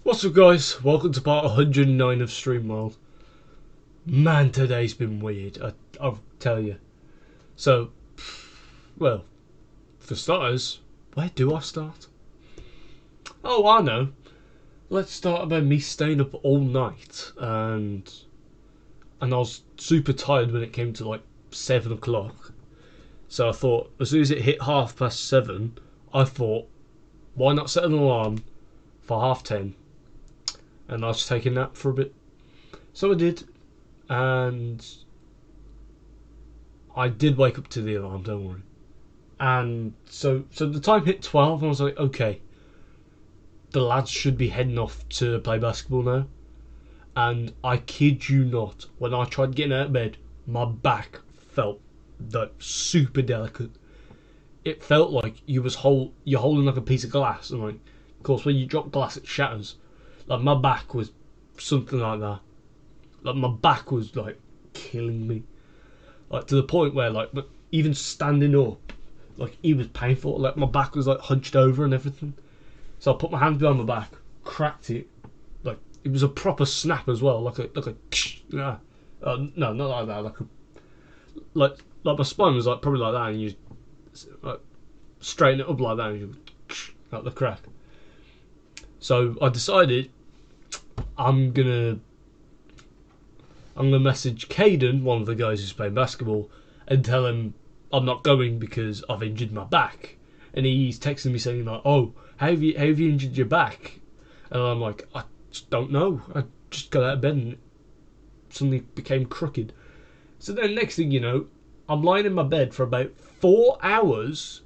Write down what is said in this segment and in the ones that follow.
What's up guys, welcome to part 109 of Stream World. Man, today's been weird, I'll tell you. So, well, for starters, where do I start? Oh, I know. Let's start about me staying up all night and I was super tired when it came to like 7 o'clock. So I thought, as soon as it hit 7:30, I thought, why not set an alarm for 10:30? And I was taking a nap for a bit. So I did, and I did wake up to the alarm, don't worry. And so the time hit 12, and I was like, okay, the lads should be heading off to play basketball now. And I kid you not, when I tried getting out of bed, my back felt like super delicate. It felt like you're holding like a piece of glass, and like, of course, when you drop glass, it shatters. Like my back was something like that. Like my back was like killing me, like to the point where like even standing up, like it was painful. Like my back was like hunched over and everything. So I put my hands behind my back, cracked it, like it was a proper snap as well, like a yeah. No, not like that. Like my spine was like probably like that, and you like straighten it up like that, and you like the crack. So I decided I'm gonna message Caden, one of the guys who's playing basketball, and tell him I'm not going because I've injured my back. And he's texting me saying like, "Oh, how have you injured your back?" And I'm like, "I just don't know. I just got out of bed and it suddenly became crooked." So then next thing you know, I'm lying in my bed for about 4 hours,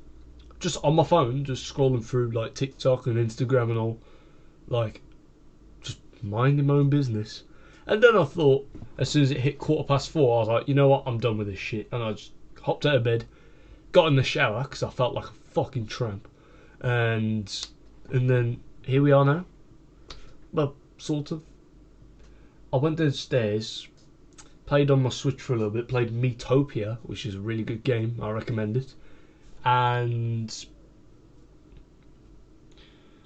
just on my phone, just scrolling through like TikTok and Instagram and all, like just minding my own business. And then I thought, as soon as it hit 4:15, I was like, you know what, I'm done with this shit. And I just hopped out of bed, got in the shower because I felt like a fucking tramp, and then here we are now. Well, sort of. I went downstairs, played on my Switch for a little bit, played Metopia, which is a really good game. I recommend it. And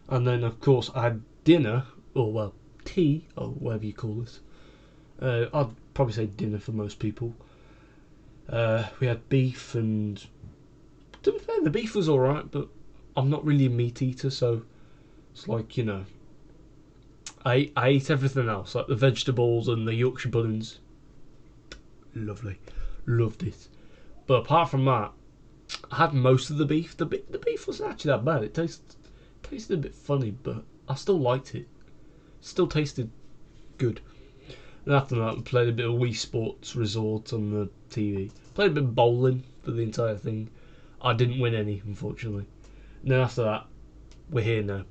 then of course I had dinner, or well, tea, or whatever you call it. I'd probably say dinner for most people. We had beef, and to be fair, the beef was alright, but I'm not really a meat eater, so it's like, you know, I ate everything else, like the vegetables and the Yorkshire puddings. Lovely. Loved it. But apart from that, I had most of the beef. The beef wasn't actually that bad. It tasted a bit funny, but I still liked it. Still tasted good. And after that, we played a bit of Wii Sports Resort on the TV. Played a bit of bowling for the entire thing. I didn't win any, unfortunately. And then after that, we're here now.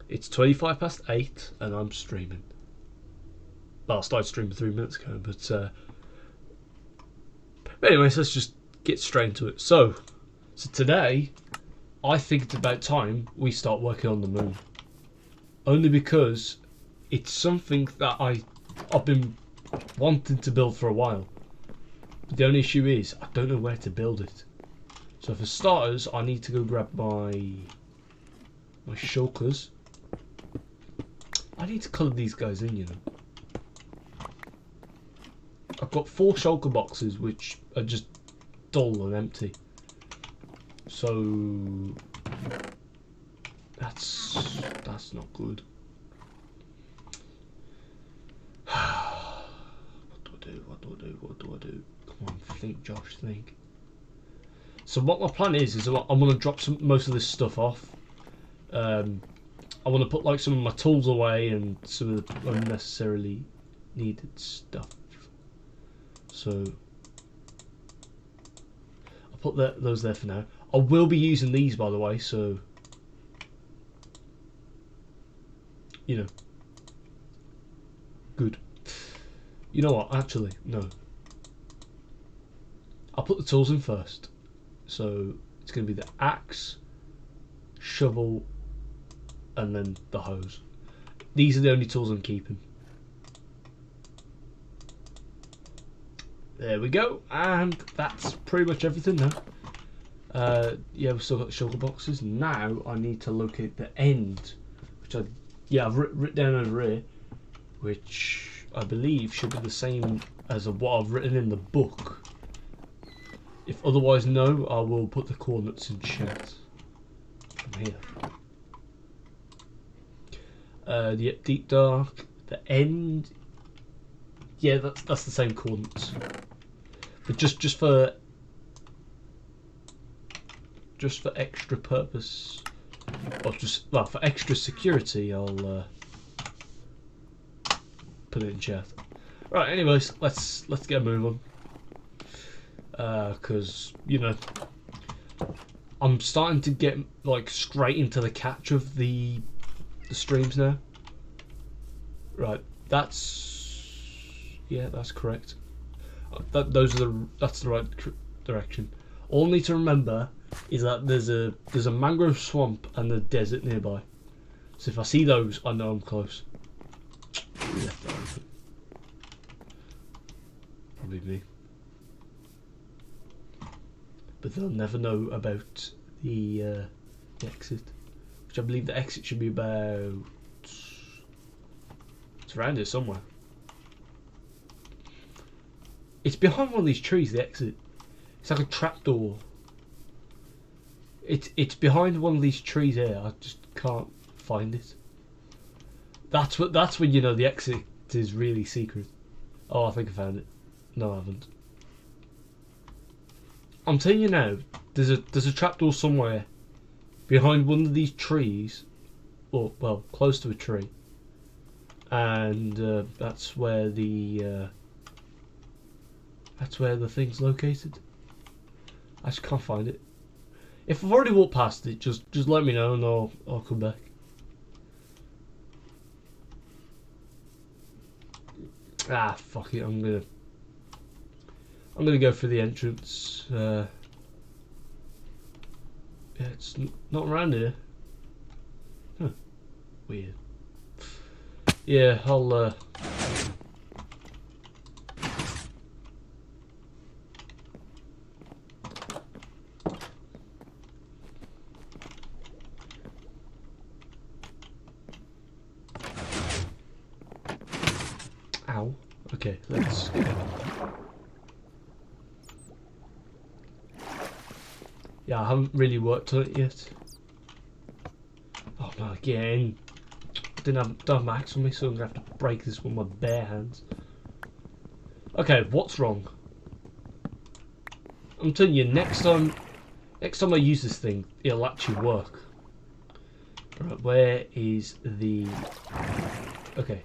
It's 8:25, and I'm streaming. Well, I started streaming 3 minutes ago, but anyways, let's just get straight into it. So today, I think it's about time we start working on the moon. Only because it's something that I've been wanting to build for a while. But the only issue is I don't know where to build it. So for starters, I need to go grab my shulkers. I need to colour these guys in, you know. I've got 4 shulker boxes which are just dull and empty. So that's not good. What do I do? Come on, think, Josh, think. So what my plan is I'm going to drop most of this stuff off. I want to put like some of my tools away and some of the unnecessarily needed stuff. So I'll put those there for now. I will be using these, by the way, so you know. Good. You know what, actually, no. I'll put the tools in first. So it's going to be the axe, shovel, and then the hose. These are the only tools I'm keeping. There we go, and that's pretty much everything now. Yeah, we've still got the shulker boxes. Now I need to locate the end, which I Yeah, I've written down over here, which I believe should be the same as what I've written in the book. If otherwise no, I will put the coordinates in chat from here. The deep dark, the end. Yeah, that's the same coordinates. But just for extra purpose, or for extra security, I'll put it in chat. Right. Anyways, let's get a move on. Because you know, I'm starting to get like straight into the catch of the streams now. Right. That's correct. That's the right direction. All I need to remember is that there's a mangrove swamp and a desert nearby. So if I see those, I know I'm close. Probably me. But they'll never know about the exit, which I believe the exit should be about. It's around here somewhere. It's behind one of these trees. The exit. It's like a trapdoor. It's behind one of these trees here. I just can't find it. That's when you know the exit is really secret. Oh, I think I found it. No, I haven't. I'm telling you now, there's a trapdoor somewhere behind one of these trees, or well, close to a tree, and that's where the thing's located. I just can't find it. If I've already walked past it, just let me know and I'll come back. Ah, fuck it. I'm gonna go for the entrance. Yeah, it's not around here. Huh. Weird. Yeah, I'll. Ow. Okay, let's. Yeah, I haven't really worked on it yet. Oh no, again. Don't have my axe on me, so I'm gonna have to break this with my bare hands. Okay, what's wrong? I'm telling you, next time I use this thing, it'll actually work. Right, where is the... Okay.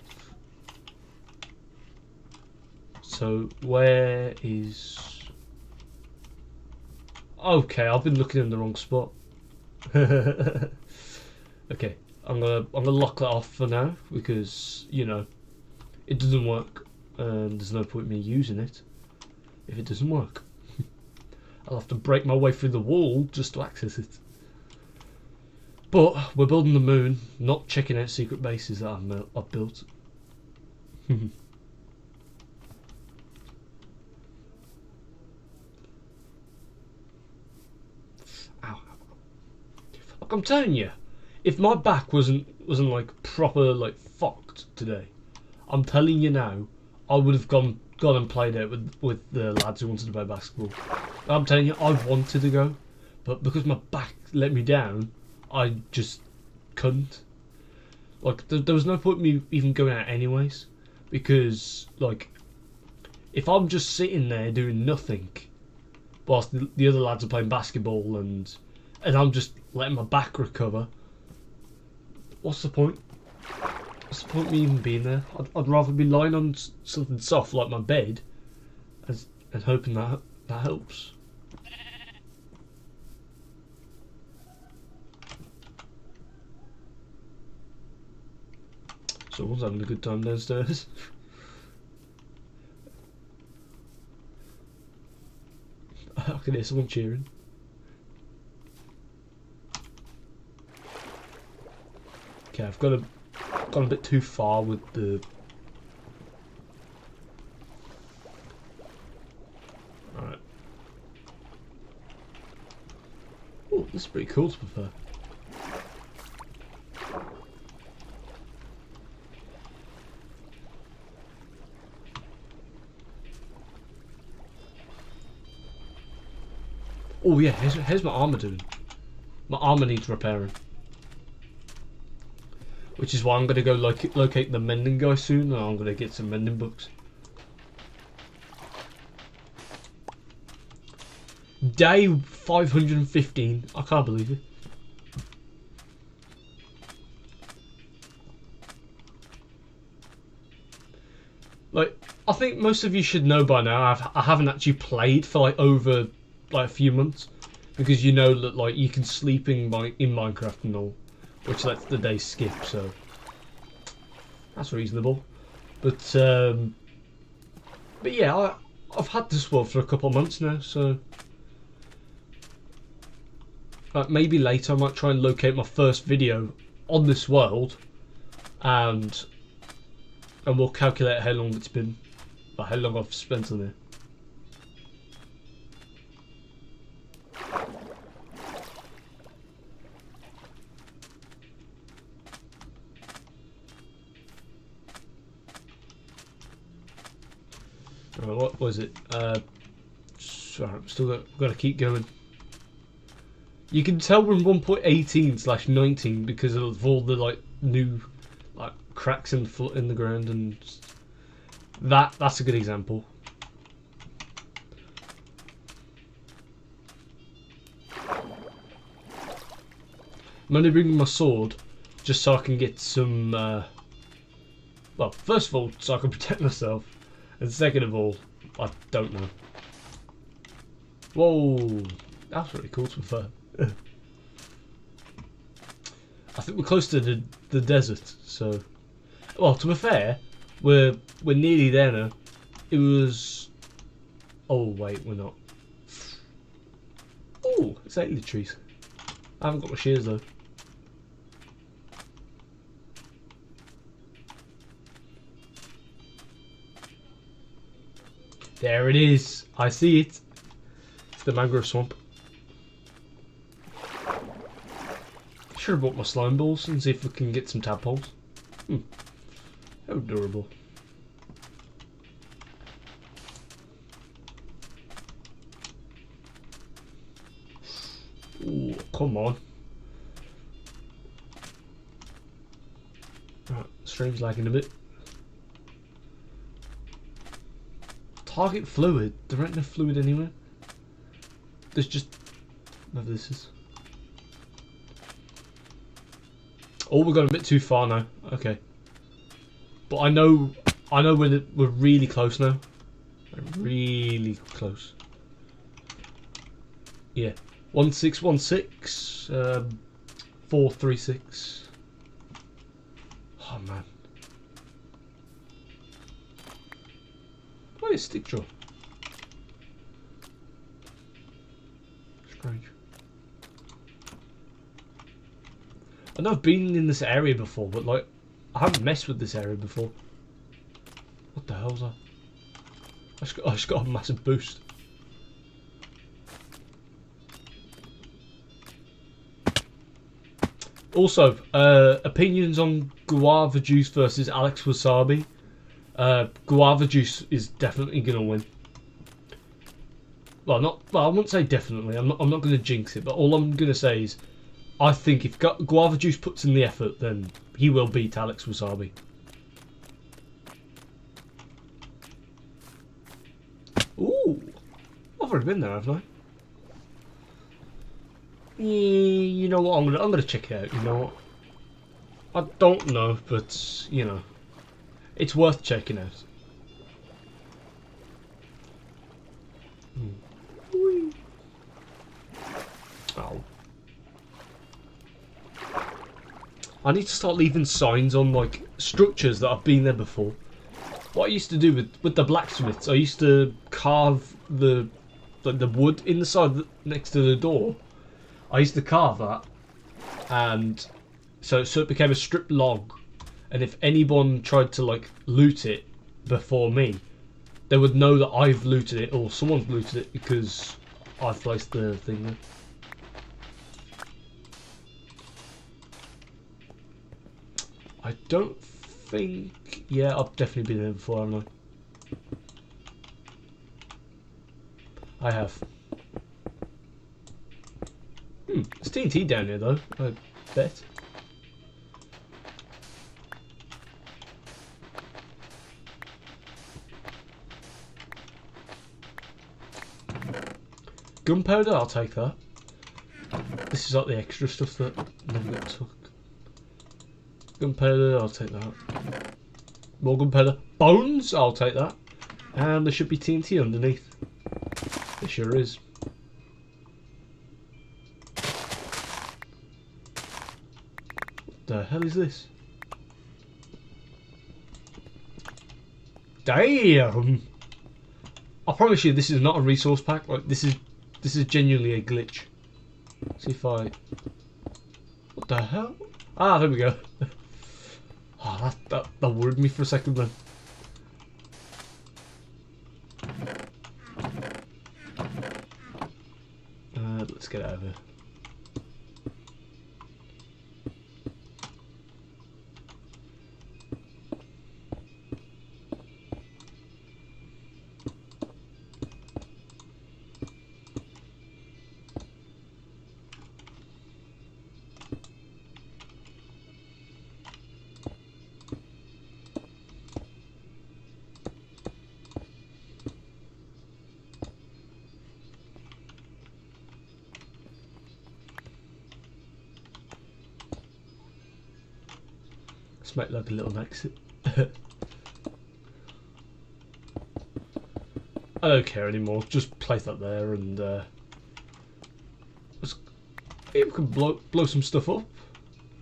So, where is... Okay, I've been looking in the wrong spot. Okay, I'm gonna lock that off for now because you know it doesn't work, and there's no point in me using it if it doesn't work. I'll have to break my way through the wall just to access it. But we're building the moon, not checking out secret bases that I've built. Ow. Like I'm telling you, if my back wasn't like proper like fucked today, I'm telling you now, I would have gone and played it with the lads who wanted to play basketball. I'm telling you, I wanted to go, but because my back let me down, I just couldn't. Like there was no point in me even going out anyways, because like if I'm just sitting there doing nothing whilst the other lads are playing basketball and I'm just letting my back recover, what's the point? What's the point of me even being there? I'd rather be lying on something soft like my bed and hoping that helps. Someone's having a good time downstairs. I can hear someone cheering. Okay, I've gone a bit too far with the... Alright. Oh, this is pretty cool to prefer. Oh yeah, here's my armor doing. My armor needs repairing. Which is why I'm going to go locate the mending guy soon, and I'm going to get some mending books. Day 515. I can't believe it. Like, I think most of you should know by now. I haven't actually played for like over like a few months, because you know that like you can sleep in Minecraft and all, which lets the day skip. So that's reasonable. But yeah, I've had this world for a couple of months now, so maybe later I might try and locate my first video on this world, and we'll calculate how long it's been, or how long I've spent on it. Right, what was it? Sorry, I'm still got to keep going. You can tell we're in 1.18/19 because of all the like new like cracks in the ground, and that's a good example. I'm only bringing my sword just so I can get some. Well, first of all, so I can protect myself, and second of all, I don't know. Whoa, that's really cool to be fair. I think we're close to the desert, so. Well, to be fair, we're nearly there now. It was. Oh wait, we're not. Oh, it's actually trees. I haven't got my shears though. There it is. I see it. It's the mangrove swamp. Should have bought my slime balls and see if we can get some tadpoles. How adorable. Ooh, come on. Right, stream's lagging a bit. Target fluid? There ain't no fluid anywhere. There's just... No, this is... Oh, we've gone a bit too far now. Okay. But I know we're really close now. Really close. Yeah. 1616. 436. Oh man. What is stick draw? Strange. I know I've been in this area before, but like I haven't messed with this area before. What the hell's that? I just got a massive boost. Also, opinions on guava juice versus Alex Wasabi. Guava juice is definitely gonna win. Well, I wouldn't say definitely. I'm not gonna jinx it, but all I'm gonna say is, I think if guava juice puts in the effort, then he will beat Alex Wasabi. Ooh, I've already been there, haven't I? Yeah, you know what? I'm gonna check it out. You know what? I don't know, but you know, it's worth checking out. Oh. I need to start leaving signs on like structures that I've been there before. What I used to do with the blacksmiths, I used to carve the wood in the side next to the door. I used to carve that, and so it became a stripped log. And if anyone tried to like loot it before me, they would know that I've looted it or someone's looted it because I've placed the thing there. I don't think... Yeah, I've definitely been there before, haven't I? I have. There's TNT down here though, I bet. Gunpowder, I'll take that. This is like the extra stuff that never got took. Gunpowder, I'll take that. More gunpowder. Bones, I'll take that. And there should be TNT underneath. There sure is. What the hell is this? Damn! I promise you, this is not a resource pack. Like this is genuinely a glitch. See if I. What the hell? Ah, there we go. Oh, that worried me for a second then. Let's get out of here. Let's make like a little exit. I don't care anymore. Just place that there, and we can blow some stuff up.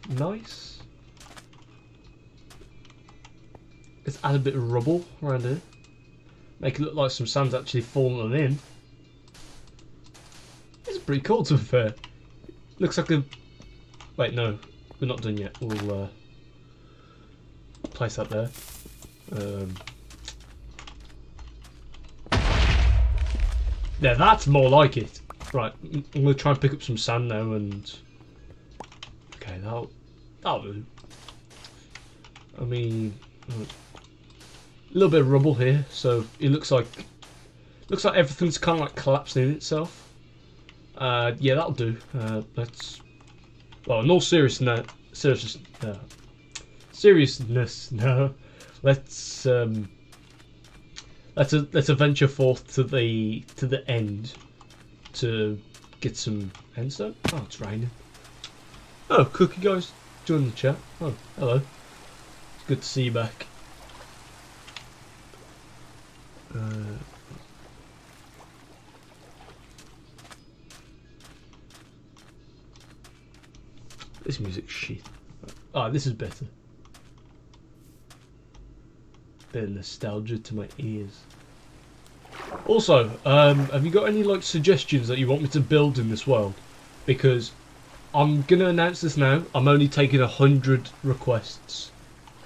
Nice. Let's add a bit of rubble around here. Make it look like some sand's actually fallen in. It's pretty cool, to be fair. Looks like a. Wait, no, we're not done yet. We'll place that there. Yeah, that's more like it. Right, I'm gonna try and pick up some sand now, and okay, that'll do. I mean, a little bit of rubble here, so it looks like everything's kind of like collapsing in itself. Yeah, that'll do. Let's. Well, in all seriousness, no. Let's venture forth to the end to get some endstone. Oh, it's raining. Oh, Cookie guys, join the chat. Oh, hello. It's good to see you back. This music's shit. Oh, this is better. Bit of nostalgia to my ears. Also, have you got any like suggestions that you want me to build in this world? Because I'm gonna announce this now. I'm only taking 100 requests,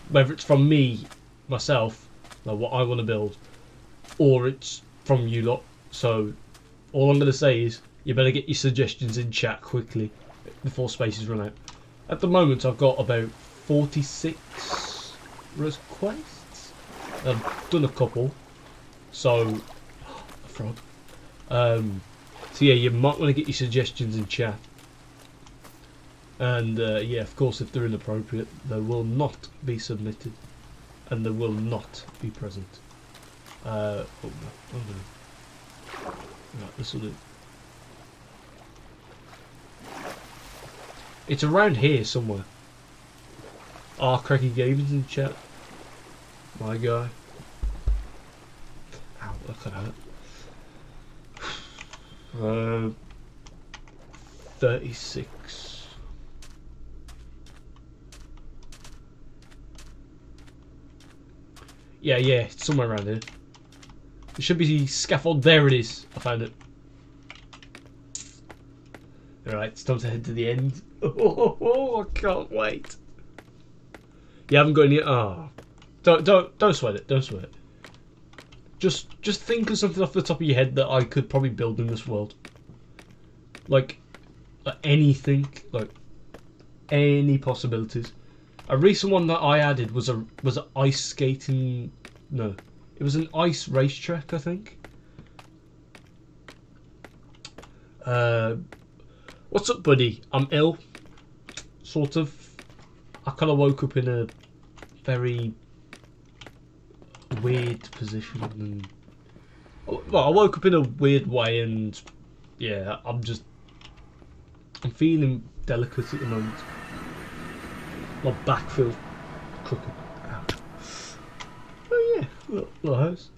whether it's from me, myself, like what I want to build, or it's from you lot. So all I'm gonna say is you better get your suggestions in chat quickly before spaces run out. At the moment, I've got about 46 requests. I've done a couple, so a frog. So yeah, you might want to get your suggestions in chat. And yeah, of course, if they're inappropriate, they will not be submitted, and they will not be present. Oh no, right, this will do. It's around here somewhere. Ah, Cracky Games in chat. My guy. Ow, look at that. 36. Yeah, it's somewhere around here. There should be scaffold. There it is. I found it. Alright, it's time to head to the end. Oh, I can't wait. You haven't got any. Oh, don't sweat it. Don't sweat it. Just think of something off the top of your head that I could probably build in this world. Like anything, like any possibilities. A recent one that I added was an ice skating. No, it was an ice racetrack, I think. What's up, buddy? I'm ill. Sort of. I kind of woke up in a very weird position. And well, I woke up in a weird way, and yeah, I'm feeling delicate at the moment. My back feels crooked. Ouch. Oh yeah, little hose.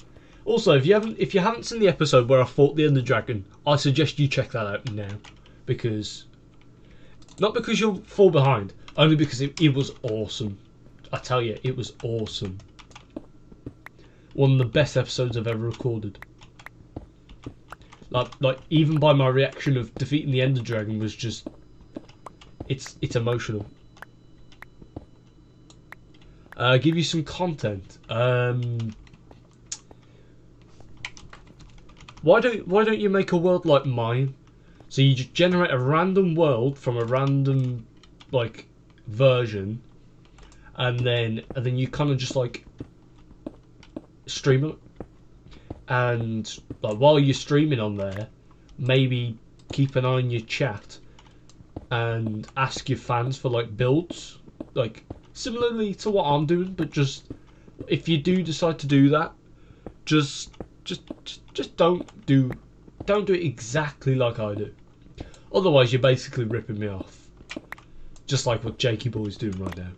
Also, if you haven't seen the episode where I fought the Ender Dragon, I suggest you check that out now, because not because you'll fall behind, only because it was awesome. I tell you, it was awesome. One of the best episodes I've ever recorded. Like even by my reaction of defeating the Ender Dragon was just, it's emotional. Give you some content. Why don't you make a world like mine? So you just generate a random world from a random like version, and then you kind of just like stream it. And like while you're streaming on there, maybe keep an eye on your chat and ask your fans for like builds, like similarly to what I'm doing, but just if you do decide to do that, just don't do it exactly like I do. Otherwise, you're basically ripping me off, just like what Jakey Boy's doing right now.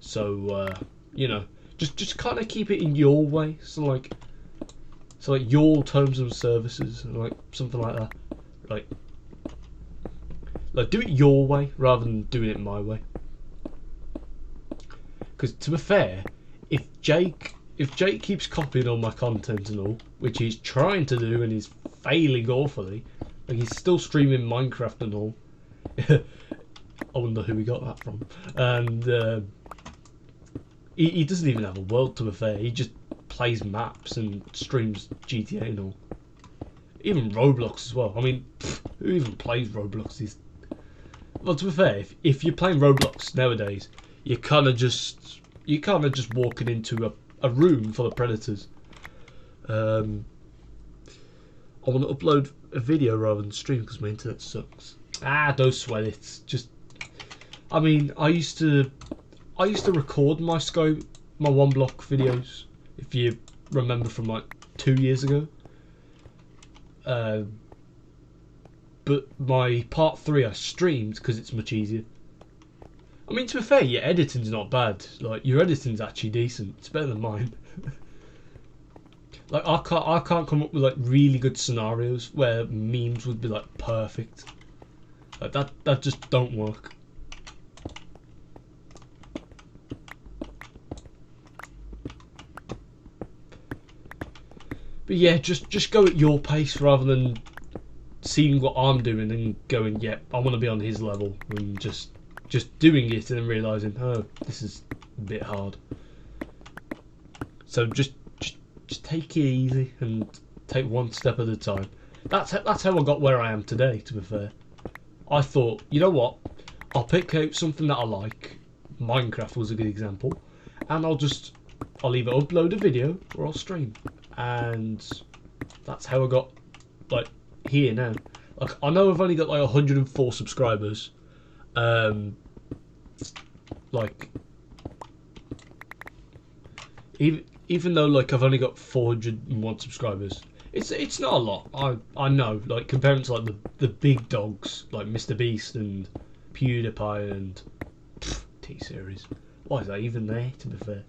So you know, just kind of keep it in your way. So like your terms of services, like something like that. Like do it your way rather than doing it my way. Because to be fair, if Jake keeps copying all my content and all, which he's trying to do and he's failing awfully, like he's still streaming Minecraft and all. I wonder who he got that from. And he doesn't even have a world, to be fair. He just plays maps and streams GTA and all. Even Roblox as well. I mean, who even plays Roblox? Well, to be fair, if you're playing Roblox nowadays, you're kind of just walking into a room full of predators. I want to upload a video rather than stream because my internet sucks. Don't sweat it. I mean, I used to record my one block videos, if you remember from like 2 years ago. But my part 3 I streamed because it's much easier. I mean, to be fair, your editing's not bad. Like, your editing's actually decent. It's better than mine. Like, I can't come up with like really good scenarios where memes would be like perfect. Like that just don't work. But yeah, just go at your pace rather than seeing what I'm doing and going, yeah, I want to be on his level, and just doing it and then realising, oh, this is a bit hard. So just take it easy and take one step at a time. That's how I got where I am today, to be fair. I thought, you know what, I'll pick out something that I like. Minecraft was a good example. And I'll either upload a video or I'll stream. And that's how I got like here now. Like, I know I've only got like 104 subscribers. Like even though like I've only got 401 subscribers, it's not a lot. I know, like comparing to like the big dogs like Mr. Beast and PewDiePie and T-Series. Why is that even there, to be fair?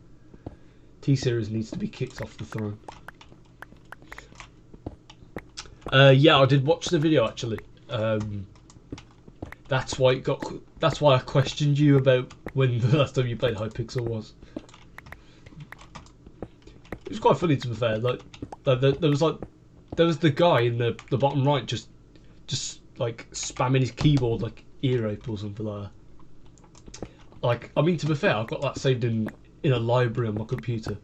T-Series needs to be kicked off the throne. Yeah, I did watch the video actually. That's why I questioned you about when the last time you played Hypixel was. It was quite funny, to be fair. Like there was the guy in the bottom right just like spamming his keyboard like ear rape or something like that. Like, I mean, to be fair, I've got that saved in a library on my computer.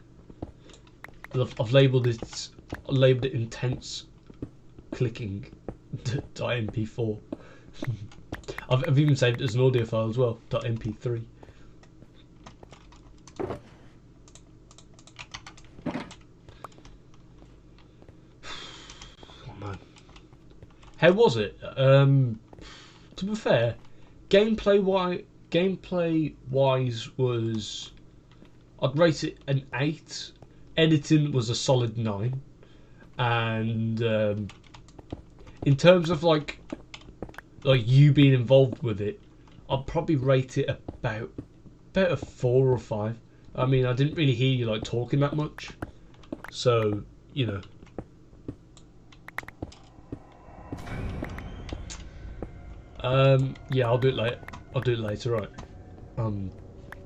I've labelled it intense clicking .mp4. I've even saved it as an audio file as well, .mp3. Oh man, how was it? to be fair, gameplay wise was, I'd rate it an 8. Editing was a solid 9, and in terms of like you being involved with it, I'd probably rate it about a 4 or 5. I mean, I didn't really hear you like talking that much, so you know. Yeah, I'll do it later. I'll do it later, right? I'm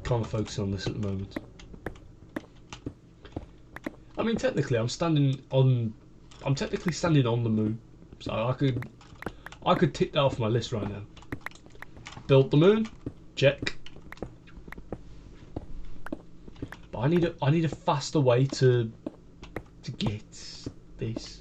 kind of focusing on this at the moment. I mean, technically, I'm technically standing on the moon, so I could tick that off my list right now. Built the moon, check. But I need a faster way to get this.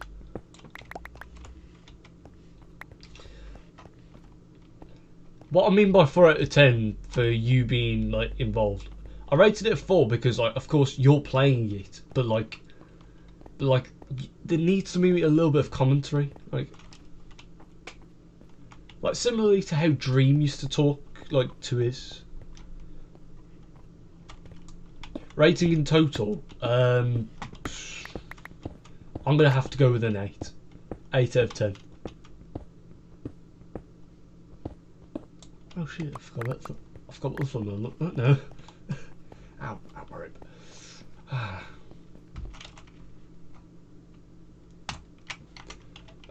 What I mean by 4 out of 10 for you being like involved, I rated it a 4 because like of course you're playing it, but like there needs to be a little bit of commentary, like similarly to how Dream used to talk like to his. Rating in total, I'm gonna have to go with an 8. 8 out of 10. Oh shit! I forgot what the thumbnail looked like. No. Ow! My rib.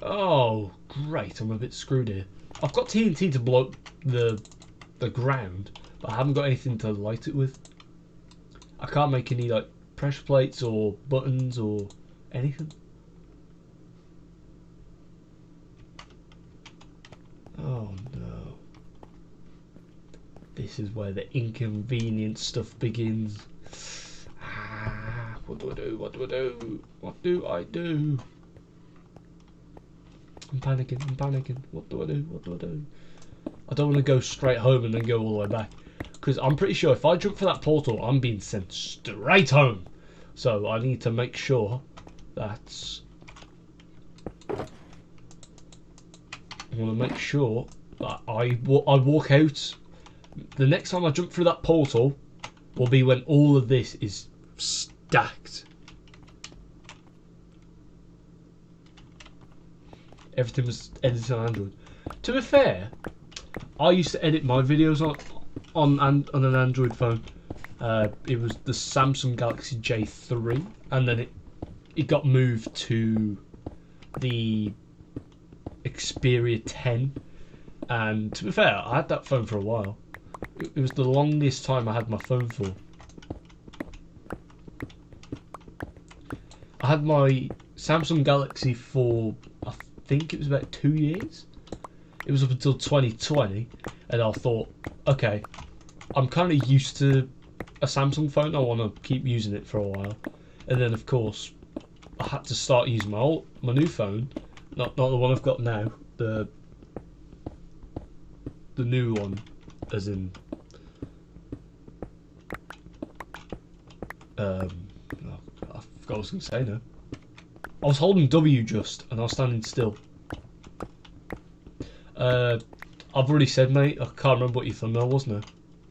Oh, great! I'm a bit screwed here. I've got TNT to blow up the ground, but I haven't got anything to light it with. I can't make any like pressure plates or buttons or anything. Oh no. This is where the inconvenient stuff begins. What do I do? What do I do? What do I do? I'm panicking. What do I do? What do I do? I don't want to go straight home and then go all the way back, because I'm pretty sure if I jump for that portal, I'm being sent straight home. So I need to make sure that I want to make sure that I walk out. The next time I jump through that portal will be when all of this is stacked. Everything was edited on Android. To be fair, I used to edit my videos on an Android phone. It was the Samsung Galaxy J3, and then it got moved to the Xperia 10. And to be fair, I had that phone for a while. It was the longest time I had my phone for. I had my Samsung Galaxy for, I think it was about 2 years. It was up until 2020, and I thought, okay, I'm kind of used to a Samsung phone. I want to keep using it for a while. And then, of course, I had to start using my new phone, not the one I've got now, the new one, as in I forgot what I was going to say now. I was holding W just, and I was standing still. I've already said, mate, I can't remember what your thumbnail was now,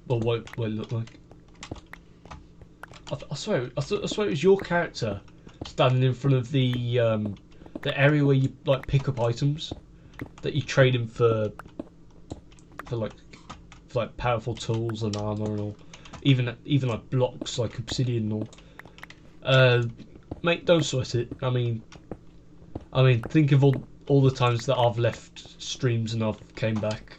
or what it looked like. I swear it was your character standing in front of the area where you like pick up items that you trade in for like powerful tools and armor and all, even like blocks like obsidian and all. Mate, don't sweat it. I mean, think of all the times that I've left streams and I've came back.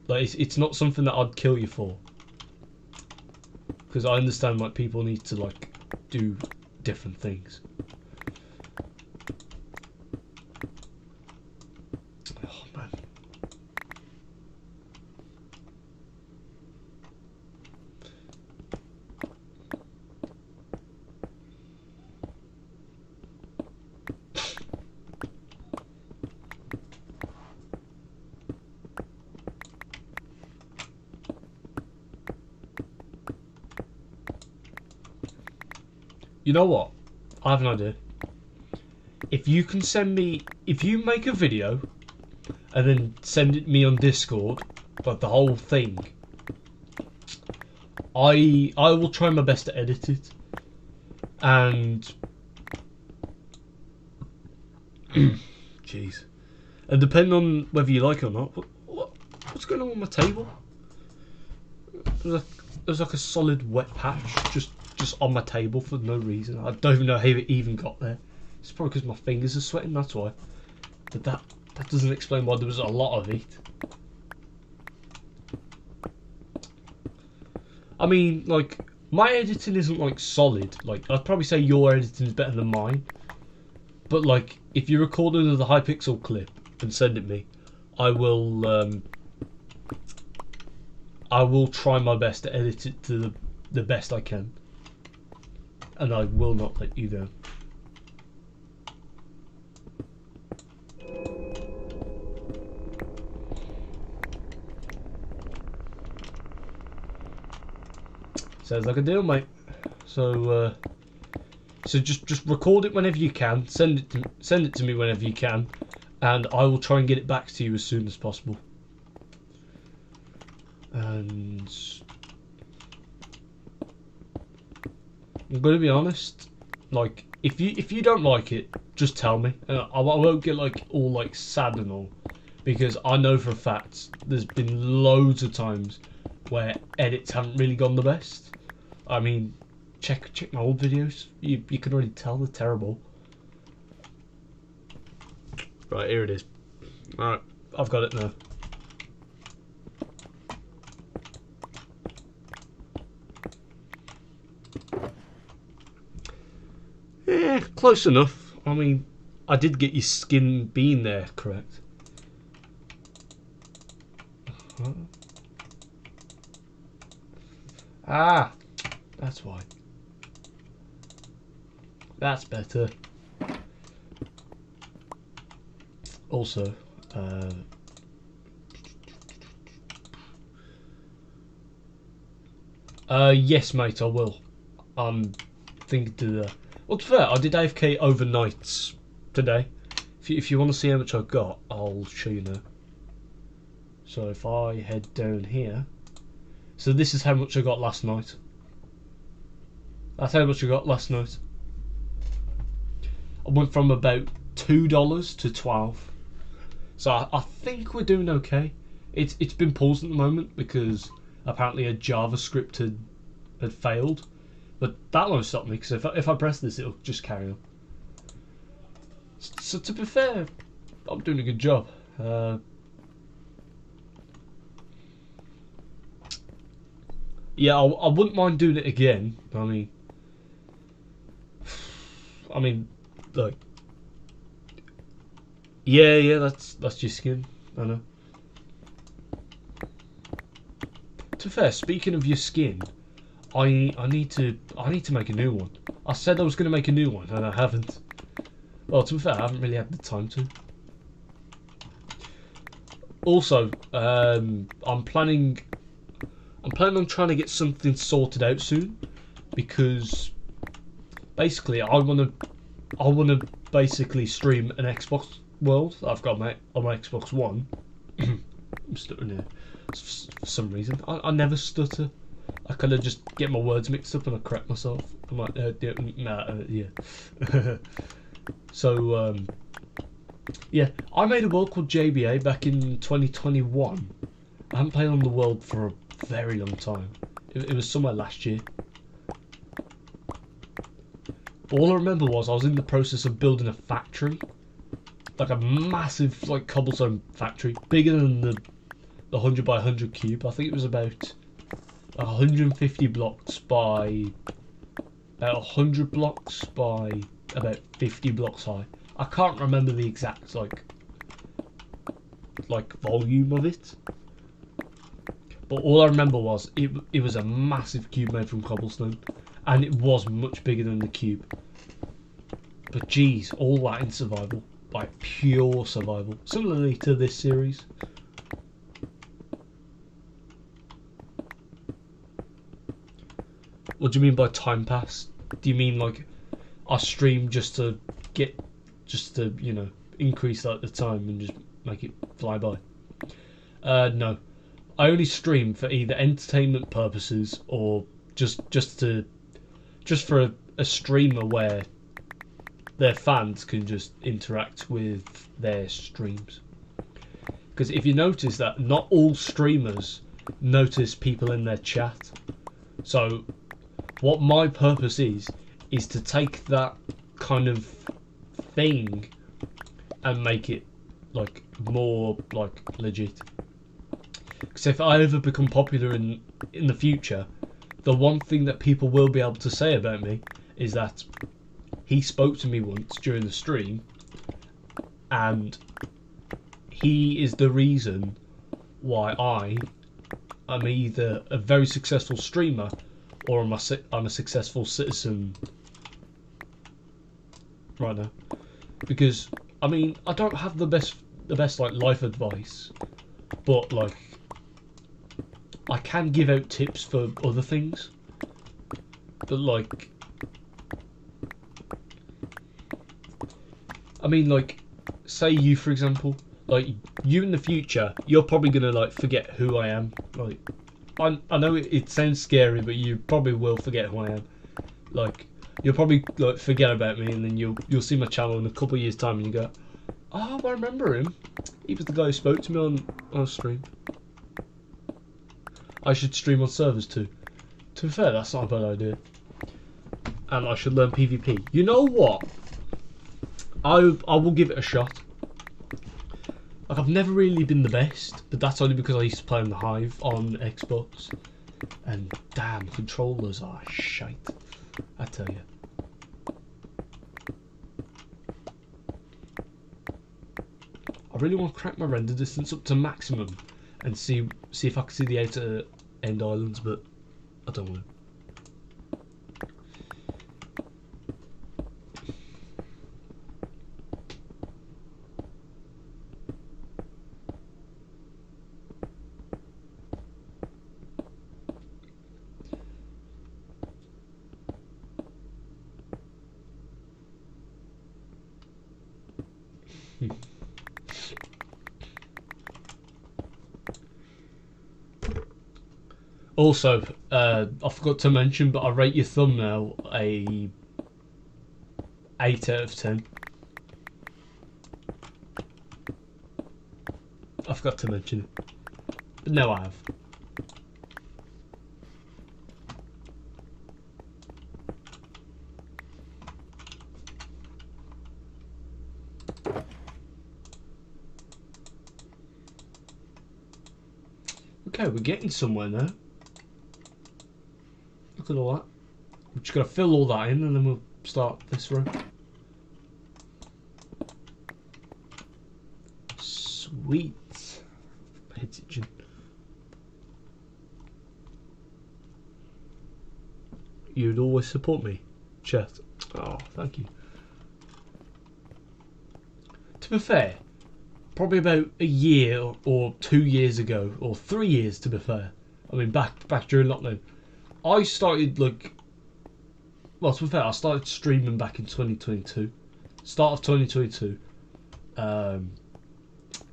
Like it's not something that I'd kill you for, because I understand like people need to like do different things. Oh man. You know what? I have an idea. If you can send me, if you make a video and then send it me on Discord, like the whole thing, I will try my best to edit it, and jeez, and depending on whether you like it or not. What's going on with my table? There's like a solid wet patch just on my table for no reason. I don't even know how it even got there. It's probably because my fingers are sweating, that's why. But that doesn't explain why there was a lot of it. I mean, like, my editing isn't like solid. Like, I'd probably say your editing is better than mine. But like, if you record another Hypixel clip and send it me, I will try my best to edit it to the best I can, and I will not let you down. Sounds like a deal, mate. So just record it whenever you can. Send it to me whenever you can, and I will try and get it back to you as soon as possible. And I'm gonna be honest, like, if you don't like it, just tell me, and I won't get like all like sad and all, because I know for a fact there's been loads of times where edits haven't really gone the best. I mean, check my old videos. You can already tell they're terrible. Right, here it is. Alright, I've got it now. Yeah, close enough. I mean, I did get your skin being there, correct? Ah, that's why. That's better. Also, yes, mate, I will. I'm thinking to well, to be fair, I did AFK overnight today. If you want to see how much I got, I'll show you now. So if I head down here, so this is how much I got last night. That's how much I got last night. I went from about $2 to 12. So I think we're doing okay. It's been paused at the moment because apparently a JavaScript had failed. But that won't stop me, because if I press this, it'll just carry on. So to be fair, I'm doing a good job. Yeah, I wouldn't mind doing it again. I mean, like, yeah, that's your skin. I know. To be fair, speaking of your skin, I need to make a new one. I said I was going to make a new one, and I haven't. Well, to be fair, I haven't really had the time to. Also, I'm planning on trying to get something sorted out soon, because basically I want to basically stream an Xbox World that I've got on my Xbox One. I'm stuttering here for some reason. I never stutter. I kind of just get my words mixed up and I correct myself. I'm like, yeah. So, yeah, I made a world called JBA back in 2021. I haven't played on the world for a very long time. It was somewhere last year. All I remember was I was in the process of building a factory. Like a massive, like, cobblestone factory. Bigger than the 100 by 100 cube. I think it was about 150 blocks by about 100 blocks by about 50 blocks high. I can't remember the exact like volume of it, but all I remember was it was a massive cube made from cobblestone, and it was much bigger than the cube. But geez, all that in survival, like pure survival, similarly to this series. What do you mean by time pass? Do you mean like I stream just to you know, increase like the time and just make it fly by. No, I only stream for either entertainment purposes or just for a streamer where their fans can just interact with their streams. Because if you notice that not all streamers notice people in their chat, so what my purpose is to take that kind of thing and make it like more like legit. Because if I ever become popular in the future, the one thing that people will be able to say about me is that he spoke to me once during the stream, and he is the reason why I am either a very successful streamer or I'm a successful citizen right now. Because I mean, I don't have the best like life advice, but like I can give out tips for other things. But like, I mean, like, say you for example, like you in the future, you're probably gonna like forget who I am. Like, I know it sounds scary, but you probably will forget who I am. Like, you'll probably like forget about me, and then you'll see my channel in a couple of years' time, and you go, "Oh, I remember him. He was the guy who spoke to me on stream." I should stream on servers too. To be fair, that's not a bad idea. And I should learn PvP. You know what? I will give it a shot. Like, I've never really been the best, but that's only because I used to play on the Hive on Xbox. And damn, controllers are shite, I tell you. I really want to crank my render distance up to maximum and see if I can see the outer end islands, but I don't want to. Also, I forgot to mention, but I rate your thumbnail a 8 out of 10. I forgot to mention it, but no, I have. Okay, we're getting somewhere now. Look at all that. We're just going to fill all that in and then we'll start this row. Sweet. Head's itching. You'd always support me, chat. Oh, thank you. To be fair, probably about a year or 2 years ago, or 3 years to be fair. I mean, back during lockdown, I started like. Well, to be fair, I started streaming back in 2022, start of 2022,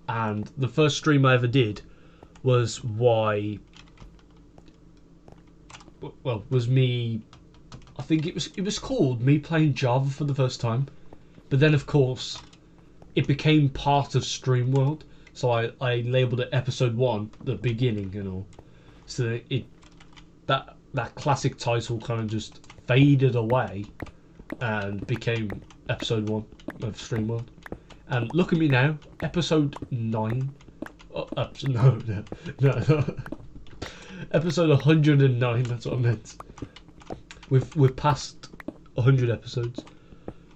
and the first stream I ever did was was me. I think it was called me playing Java for the first time, but then of course it became part of StreamWorld, so I labelled it episode 1, the beginning and all. So that classic title kind of just faded away and became episode 1 of StreamWorld. And look at me now, episode 9. Oh, no. Episode 109. That's what I meant. We've passed 100 episodes.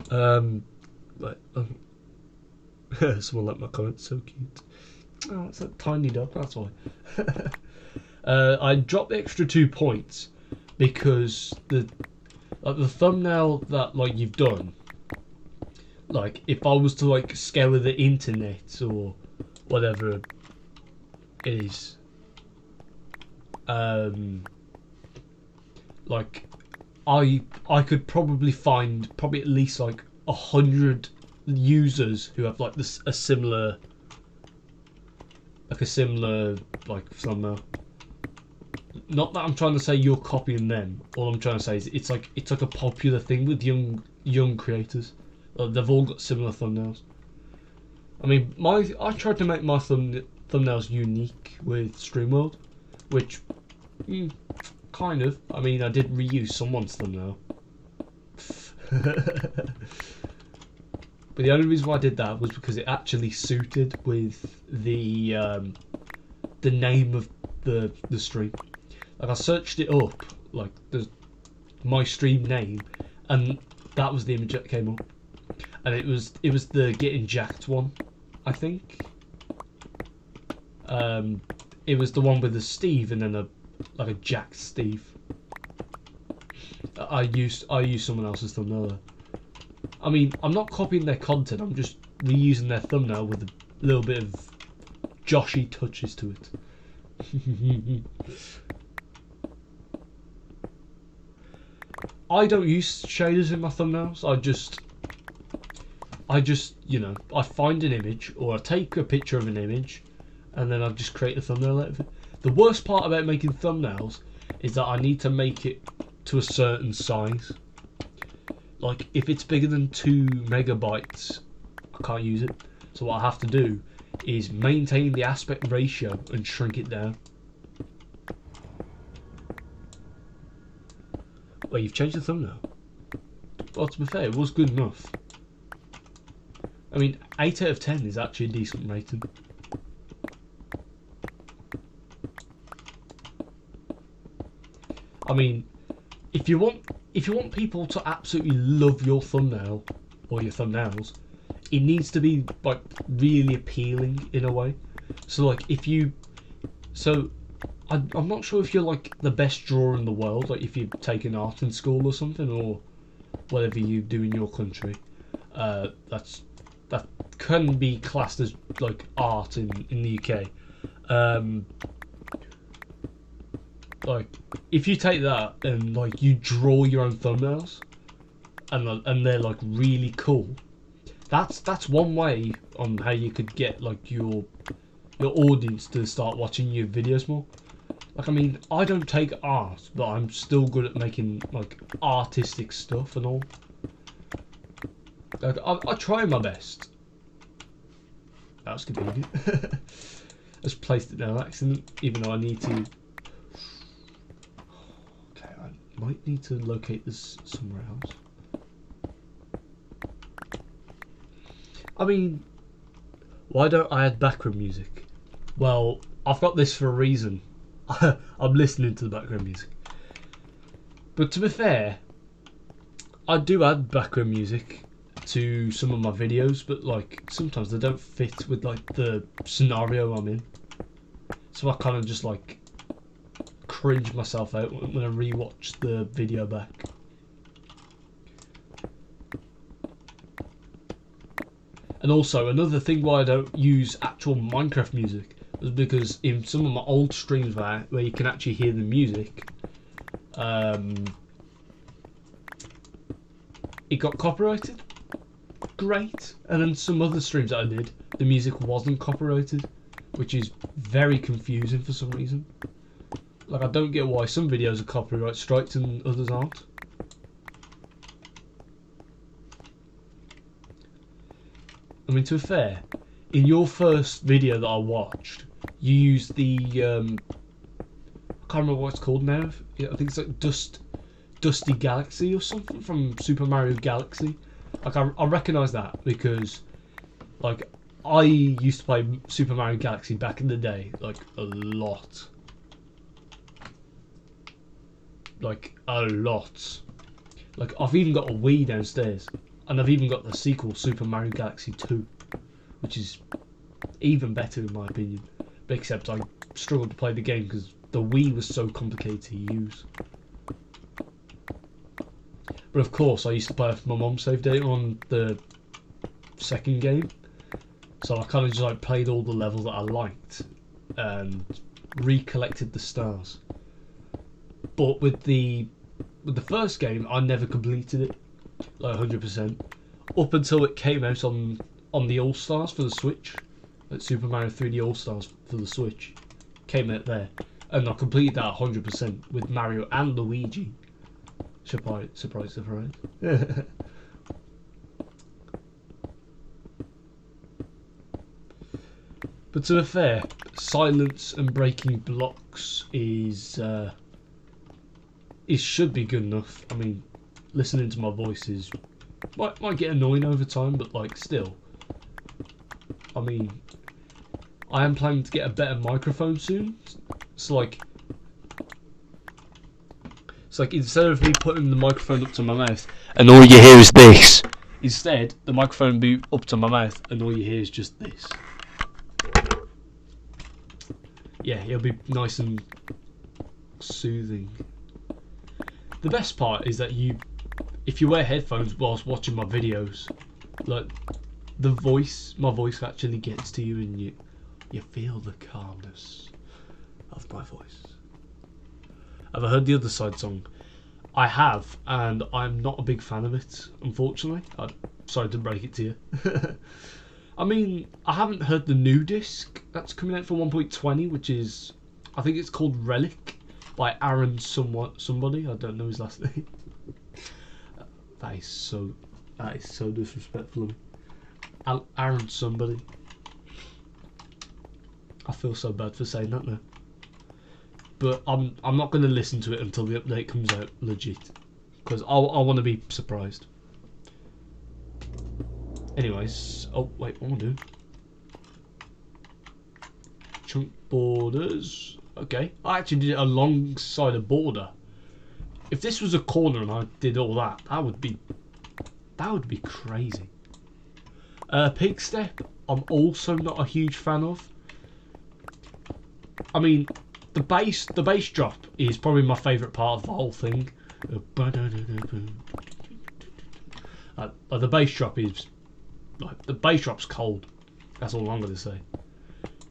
But someone liked my comment. So cute. Oh, it's a tiny dog. That's why. I dropped the extra 2 points because the thumbnail that like you've done. Like, if I was to like scour the internet or whatever it is, like I could probably find at least like 100 users who have like a similar like a similar like thumbnail. Not that I'm trying to say you're copying them. All I'm trying to say is it's like a popular thing with young creators. They've all got similar thumbnails. I mean, I tried to make my thumbnails unique with StreamWorld, which kind of. I mean, I did reuse someone's thumbnail. But the only reason why I did that was because it actually suited with the name of the stream. Like I searched it up, like my stream name, and that was the image that came up, and it was the getting jacked one, I think. It was the one with the Steve and then a jacked Steve. I used someone else's thumbnail there. I mean, I'm not copying their content. I'm just reusing their thumbnail with a little bit of Joshy touches to it. I don't use shaders in my thumbnails. I just, you know, I find an image or I take a picture of an image and then I just create a thumbnail out of it. The worst part about making thumbnails is that I need to make it to a certain size. Like, if it's bigger than 2 megabytes, I can't use it. So what I have to do is maintain the aspect ratio and shrink it down. Well, you've changed the thumbnail. Well, to be fair, it was good enough. I mean, 8 out of 10 is actually a decent rating. I mean, if you want people to absolutely love your thumbnail or your thumbnails, it needs to be like really appealing in a way. So like I'm not sure if you're like the best drawer in the world, like if you've taken art in school or something, or whatever you do in your country. That can be classed as like art in the UK. Like if you take that and like you draw your own thumbnails, and they're like really cool, that's one way on how you could get like your audience to start watching your videos more. Like, I mean, I don't take art, but I'm still good at making like artistic stuff and all. Like, I try my best. That was convenient. I just placed it there on accident, even though I need to. Okay, I might need to locate this somewhere else. I mean, why don't I add background music? Well, I've got this for a reason. I'm listening to the background music. But to be fair, I do add background music to some of my videos, but like sometimes they don't fit with like the scenario I'm in. So I kind of just like cringe myself out when I rewatch the video back. And also another thing why I don't use actual Minecraft music was because in some of my old streams where you can actually hear the music, it got copyrighted. Great. And then some other streams that I did, the music wasn't copyrighted, which is very confusing for some reason. Like, I don't get why some videos are copyright striked and others aren't. I mean, to be fair, in your first video that I watched, you used the I can't remember what it's called now. I think it's like Dusty Galaxy or something from Super Mario Galaxy. Like I recognise that because like I used to play Super Mario Galaxy back in the day, like a lot. Like a lot. Like I've even got a Wii downstairs, and I've even got the sequel Super Mario Galaxy 2, which is even better in my opinion. But except I struggled to play the game because the Wii was so complicated to use. But of course, I used to play with my mum save data on the second game, so I kind of just like played all the levels that I liked and recollected the stars. But with the first game, I never completed it like 100% up until it came out on the All Stars for the Switch, at Super Mario 3D All Stars for the Switch. Came out there, and I completed that 100% with Mario and Luigi. Surprise, surprise, surprise. But to be fair, silence and breaking blocks is should be good enough. I mean, listening to my voice might get annoying over time, but like still. I mean, I am planning to get a better microphone soon. It's like instead of me putting the microphone up to my mouth and all you hear is this, instead the microphone will be up to my mouth and all you hear is just this. Yeah, it'll be nice and soothing. The best part is that if you wear headphones whilst watching my videos, like my voice actually gets to you, and you feel the calmness of my voice. Have I heard the other side song? I have, and I'm not a big fan of it, unfortunately. I'm sorry to break it to you. I mean, I haven't heard the new disc that's coming out for 1.20, which is, I think it's called Relic by Aaron somebody. I don't know his last name. That is so disrespectful of me. Aaron somebody. I feel so bad for saying that now. But I'm not going to listen to it until the update comes out legit, because I want to be surprised. Anyways, oh wait, what am I doing? Chunk borders. Okay, I actually did it alongside a border. If this was a corner and I did all that, that would be crazy. Pig step, I'm also not a huge fan of. I mean, the bass drop is probably my favourite part of the whole thing. The bass drop is the bass drop's cold. That's all I'm gonna say.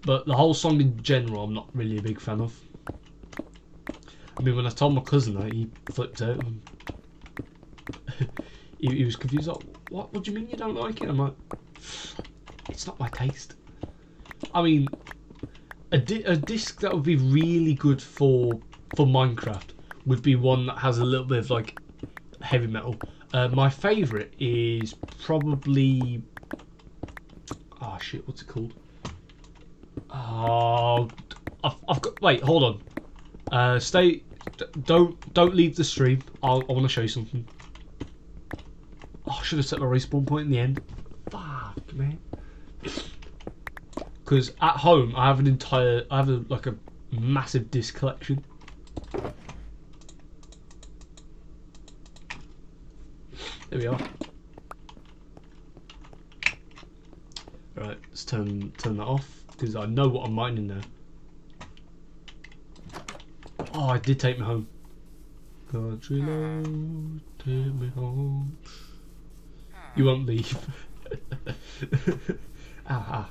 But the whole song in general, I'm not really a big fan of. I mean, when I told my cousin that, he flipped out. And he was confused. Like, what do you mean you don't like it? I'm like, it's not my taste. I mean, a disc that would be really good for Minecraft would be one that has a little bit of like heavy metal. My favourite is probably, oh shit, what's it called? Oh, I've got. Wait, hold on. Don't leave the stream. I want to show you something. Oh, I should have set my respawn point in the end. Fuck, man. Because at home I have like a massive disc collection. There we are. Right, let's turn that off, because I know what I'm mining now. Oh, I did take me home. Country road, take me home. You won't leave. Ouch.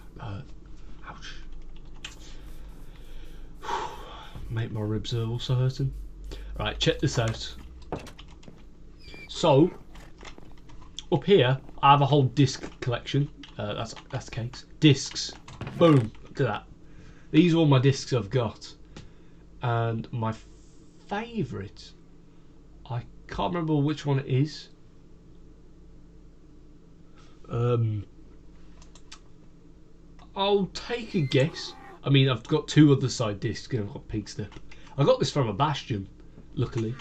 Mate, my ribs are also hurting. Right, check this out. So, up here, I have a whole disc collection. That's cakes. Discs. Boom. Look at that. These are all my discs I've got. And my favourite, I can't remember which one it is. I'll take a guess. I mean, I've got two other side discs and I've got Pig Step. I got this from a Bastion, luckily.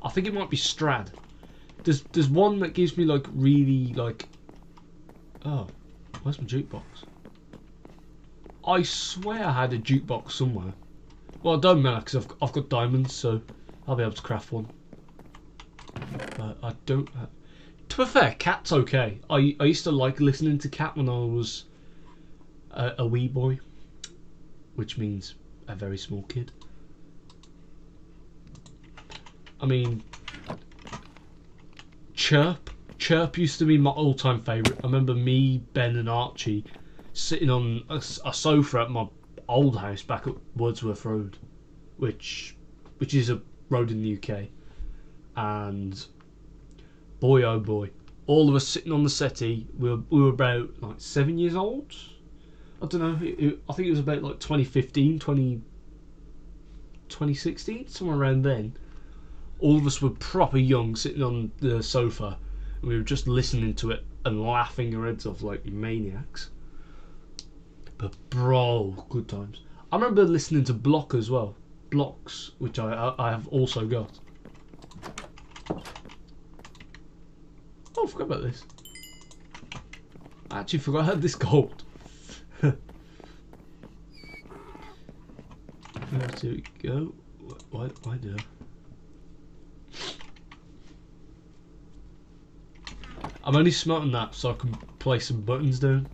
I think it might be Strad. There's one that gives me like really like. Oh, where's my jukebox? I swear I had a jukebox somewhere. Well, it don't matter because I've got diamonds, so I'll be able to craft one. But I don't. To be fair, Cat's okay. I used to like listening to Cat when I was a wee boy, which means a very small kid. I mean, Chirp used to be my all-time favourite. I remember me, Ben and Archie sitting on a sofa at my old house back at Wordsworth Road, which is a road in the UK, and boy oh boy, all of us sitting on the settee, we were about like 7 years old, I don't know. I think it was about like 2015, 2016, somewhere around then. All of us were proper young, sitting on the sofa, and we were just listening to it and laughing our heads off like maniacs. But bro, good times. I remember listening to Block as well. Blocks, which I have also got. Oh, I forgot about this. I actually forgot I had this gold. There we go. Why did I'm only smelting that so I can place some buttons down.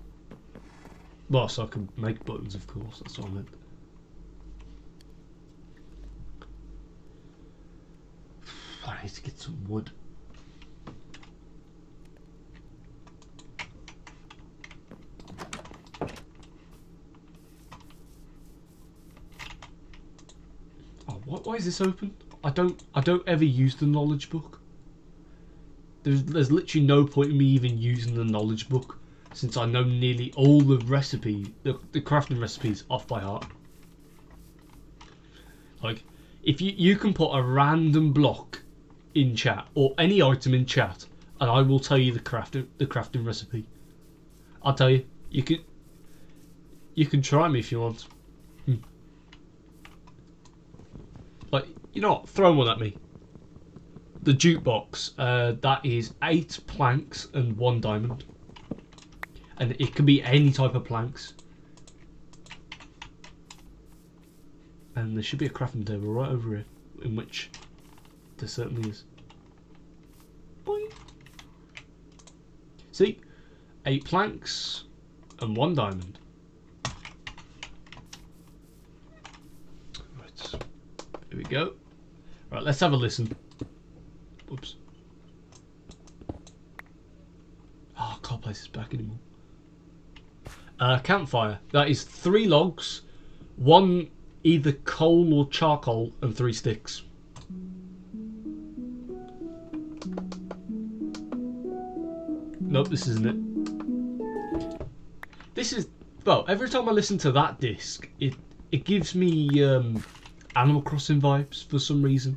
Well, so I can make buttons, of course. That's what I meant. I need to get some wood. Oh, why is this open? I don't ever use the knowledge book. There's literally no point in me even using the knowledge book, since I know nearly all the the crafting recipes off by heart. Like, if you can put a random block in chat or any item in chat, and I will tell you the crafting recipe. I'll tell you. You can try me if you want. Like, you know what? Throw one at me. The jukebox. That is 8 planks and 1 diamond, and it can be any type of planks. And there should be a crafting table right over here, in which there certainly is. Boing. See? 8 planks and 1 diamond. Right. Here we go. Right, let's have a listen. Whoops. Oh, I can't place this back anymore. Campfire. That is 3 logs, 1 either coal or charcoal, and 3 sticks. Nope, this isn't it. This is, well, every time I listen to that disc, it gives me Animal Crossing vibes for some reason.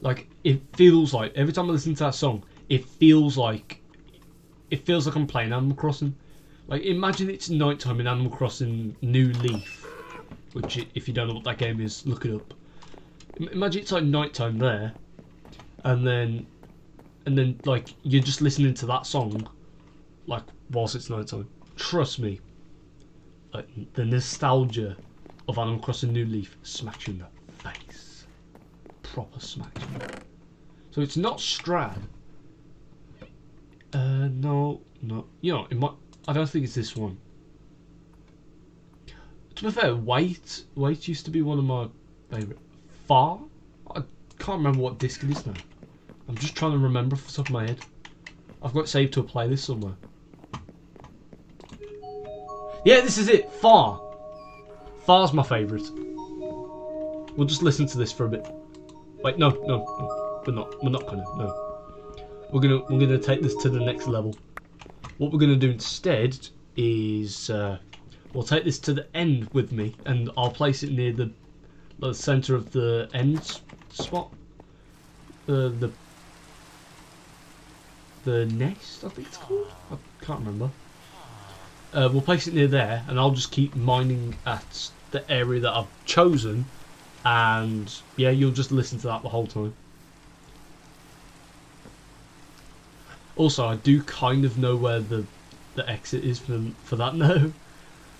Like, it feels like every time I listen to that song, it feels like I'm playing Animal Crossing. Like, imagine it's nighttime in Animal Crossing New Leaf, which, if you don't know what that game is, look it up. Imagine it's like nighttime there, and then like you're just listening to that song, like whilst it's nighttime. Trust me, like the nostalgia of Animal Crossing New Leaf smacks you in the face, proper smacks you. So it's not Strad. No, you know, I don't think it's this one. To be fair, Wait used to be one of my favourite. Far? I can't remember what disc it is now. I'm just trying to remember off the top of my head. I've got it saved to a playlist somewhere. Yeah, this is it. Far. Far's my favourite. We'll just listen to this for a bit. Wait, no. We're not gonna. No. We're gonna take this to the next level. What we're gonna do instead is we'll take this to the end with me, and I'll place it near the centre of the end spot. The nest, I think it's called. I can't remember. We'll place it near there, and I'll just keep mining at the area that I've chosen, and yeah, you'll just listen to that the whole time. Also, I do kind of know where the exit is for that now.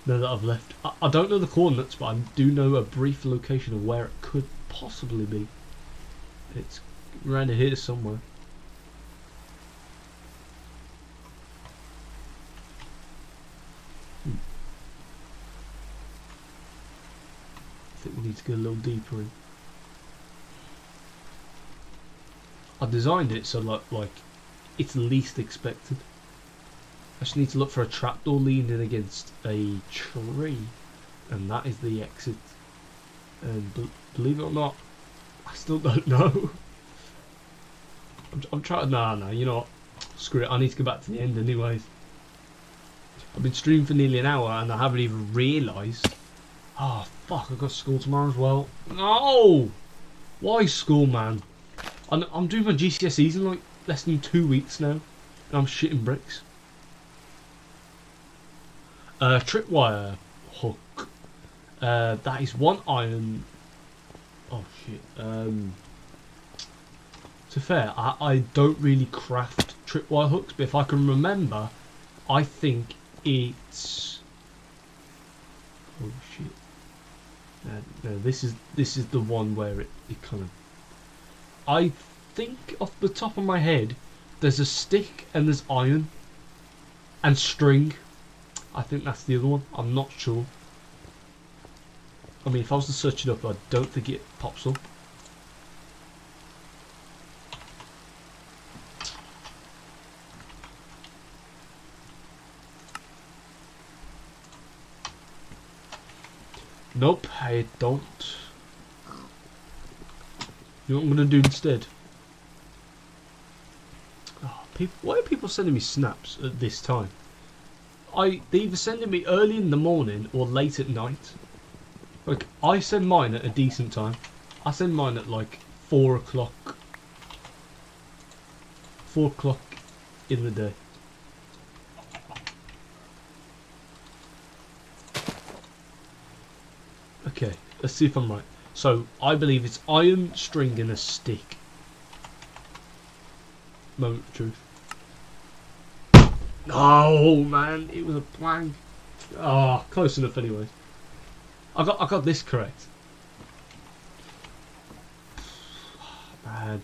Now that I've left, I don't know the coordinates, but I do know a brief location of where it could possibly be. It's around here somewhere. I think we need to go a little deeper in. I designed it so like it's least expected. I just need to look for a trapdoor leaning against a tree, and that is the exit. And believe it or not, I still don't know. I'm trying. Nah, you know what? Screw it. I need to go back to the end anyways. I've been streaming for nearly an hour and I haven't even realised. Oh fuck! I've got school tomorrow as well. No! Why school, man? I'm doing my GCSEs in like less than 2 weeks now, and I'm shitting bricks. Tripwire hook. That is 1 iron. Oh shit. To be fair, I don't really craft tripwire hooks, but if I can remember, I think it's. Oh shit. No, this is the one where it kind of. I think off the top of my head, there's a stick and there's iron and string. I think that's the other one. I'm not sure. I mean, if I was to search it up, I don't think it pops up. Nope, I don't. You know what I'm going to do instead? Oh, why are people sending me snaps at this time? They either sending me early in the morning or late at night. Like, I send mine at a decent time. I send mine at like 4 o'clock. 4 o'clock in the day. Okay, let's see if I'm right. So, I believe it's iron, string and a stick. Moment of truth. Oh man, it was a plank. Ah, oh, close enough anyway. I got this correct. Man.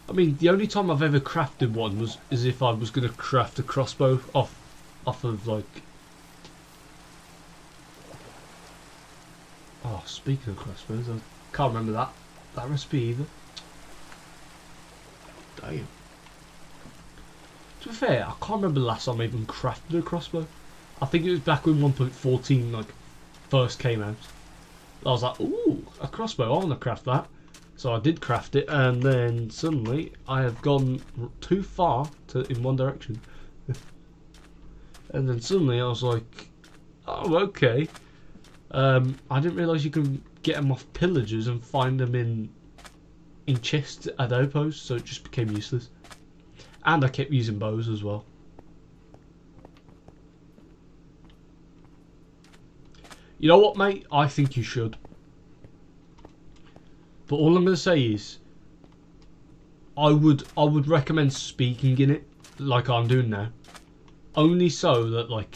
I mean, the only time I've ever crafted one was as if I was going to craft a crossbow off of like. Oh, speaking of crossbows, I can't remember that recipe either. Damn. To be fair, I can't remember the last time I even crafted a crossbow. I think it was back when 1.14 like first came out. I was like, ooh, a crossbow, I want to craft that. So I did craft it, and then suddenly I have gone too far in one direction. And then suddenly I was like, oh, okay. I didn't realise you can get them off pillagers and find them in chests at outposts, so it just became useless. And I kept using bows as well. You know what, mate? I think you should. But all I'm going to say is, I would recommend speaking in it, like I'm doing now. Only so that like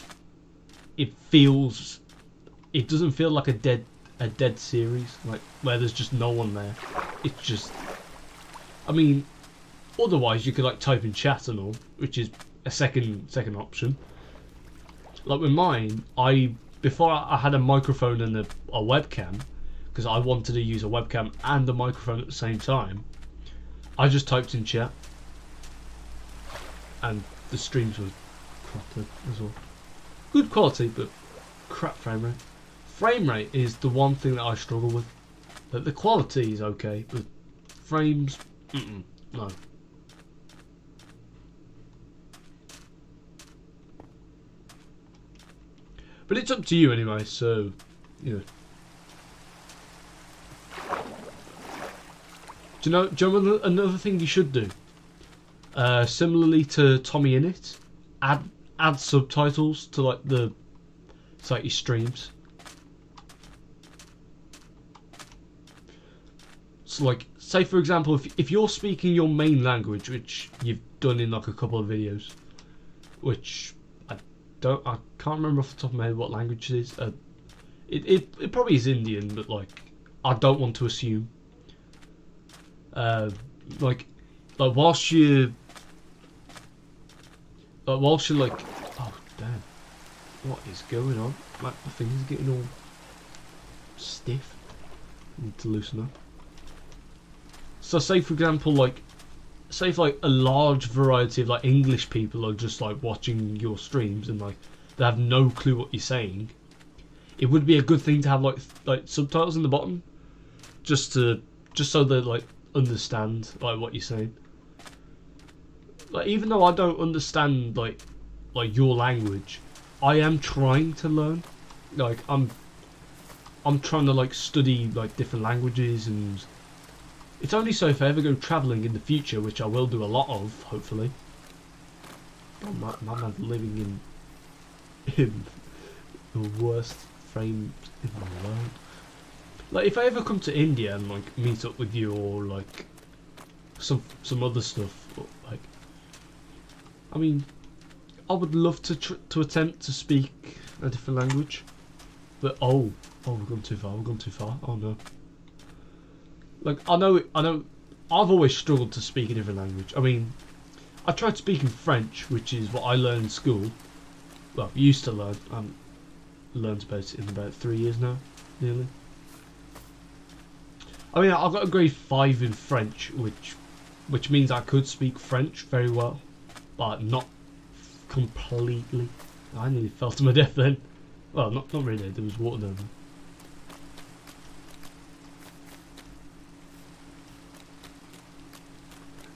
it doesn't feel like a dead series, like where there's just no one there. It's just, I mean, otherwise you could like type in chat and all, which is a second option. Like with mine, before I had a microphone and a webcam, because I wanted to use a webcam and a microphone at the same time, I just typed in chat, and the streams were crap as well. Good quality, but crap frame rate. Frame rate is the one thing that I struggle with. But the quality is okay, but frames, no. But it's up to you anyway, so, you know. Do you know another thing you should do? Similarly to Tommy Innit, add subtitles to like your streams. So like, say for example, if you're speaking your main language, which you've done in like a couple of videos, which I can't remember off the top of my head what language it is. It probably is Indian, but like I don't want to assume. Like whilst you're like, oh damn, what is going on? My fingers getting all stiff. I need to loosen up. So say for example, like, say if like a large variety of like English people are just like watching your streams and like they have no clue what you're saying, it would be a good thing to have like subtitles in the bottom, just so they like understand like what you're saying. Like, even though I don't understand like your language, I am trying to learn. Like, I'm trying to like study like different languages, and it's only so if I ever go travelling in the future, which I will do a lot of, hopefully. Oh, my man's living in the worst frame in the world. Like, if I ever come to India and like meet up with you, or like some other stuff, or, like, I mean, I would love to attempt to speak a different language, but we've gone too far. We've gone too far. Oh no. Like, I know. I've always struggled to speak a different language. I mean, I tried speaking French, which is what I learned in school. Well, used to learn. Learned about it in about 3 years now, nearly. I mean, I've got a grade 5 in French, which means I could speak French very well, but not completely. I nearly fell to my death then. Well, not really. There was water down there.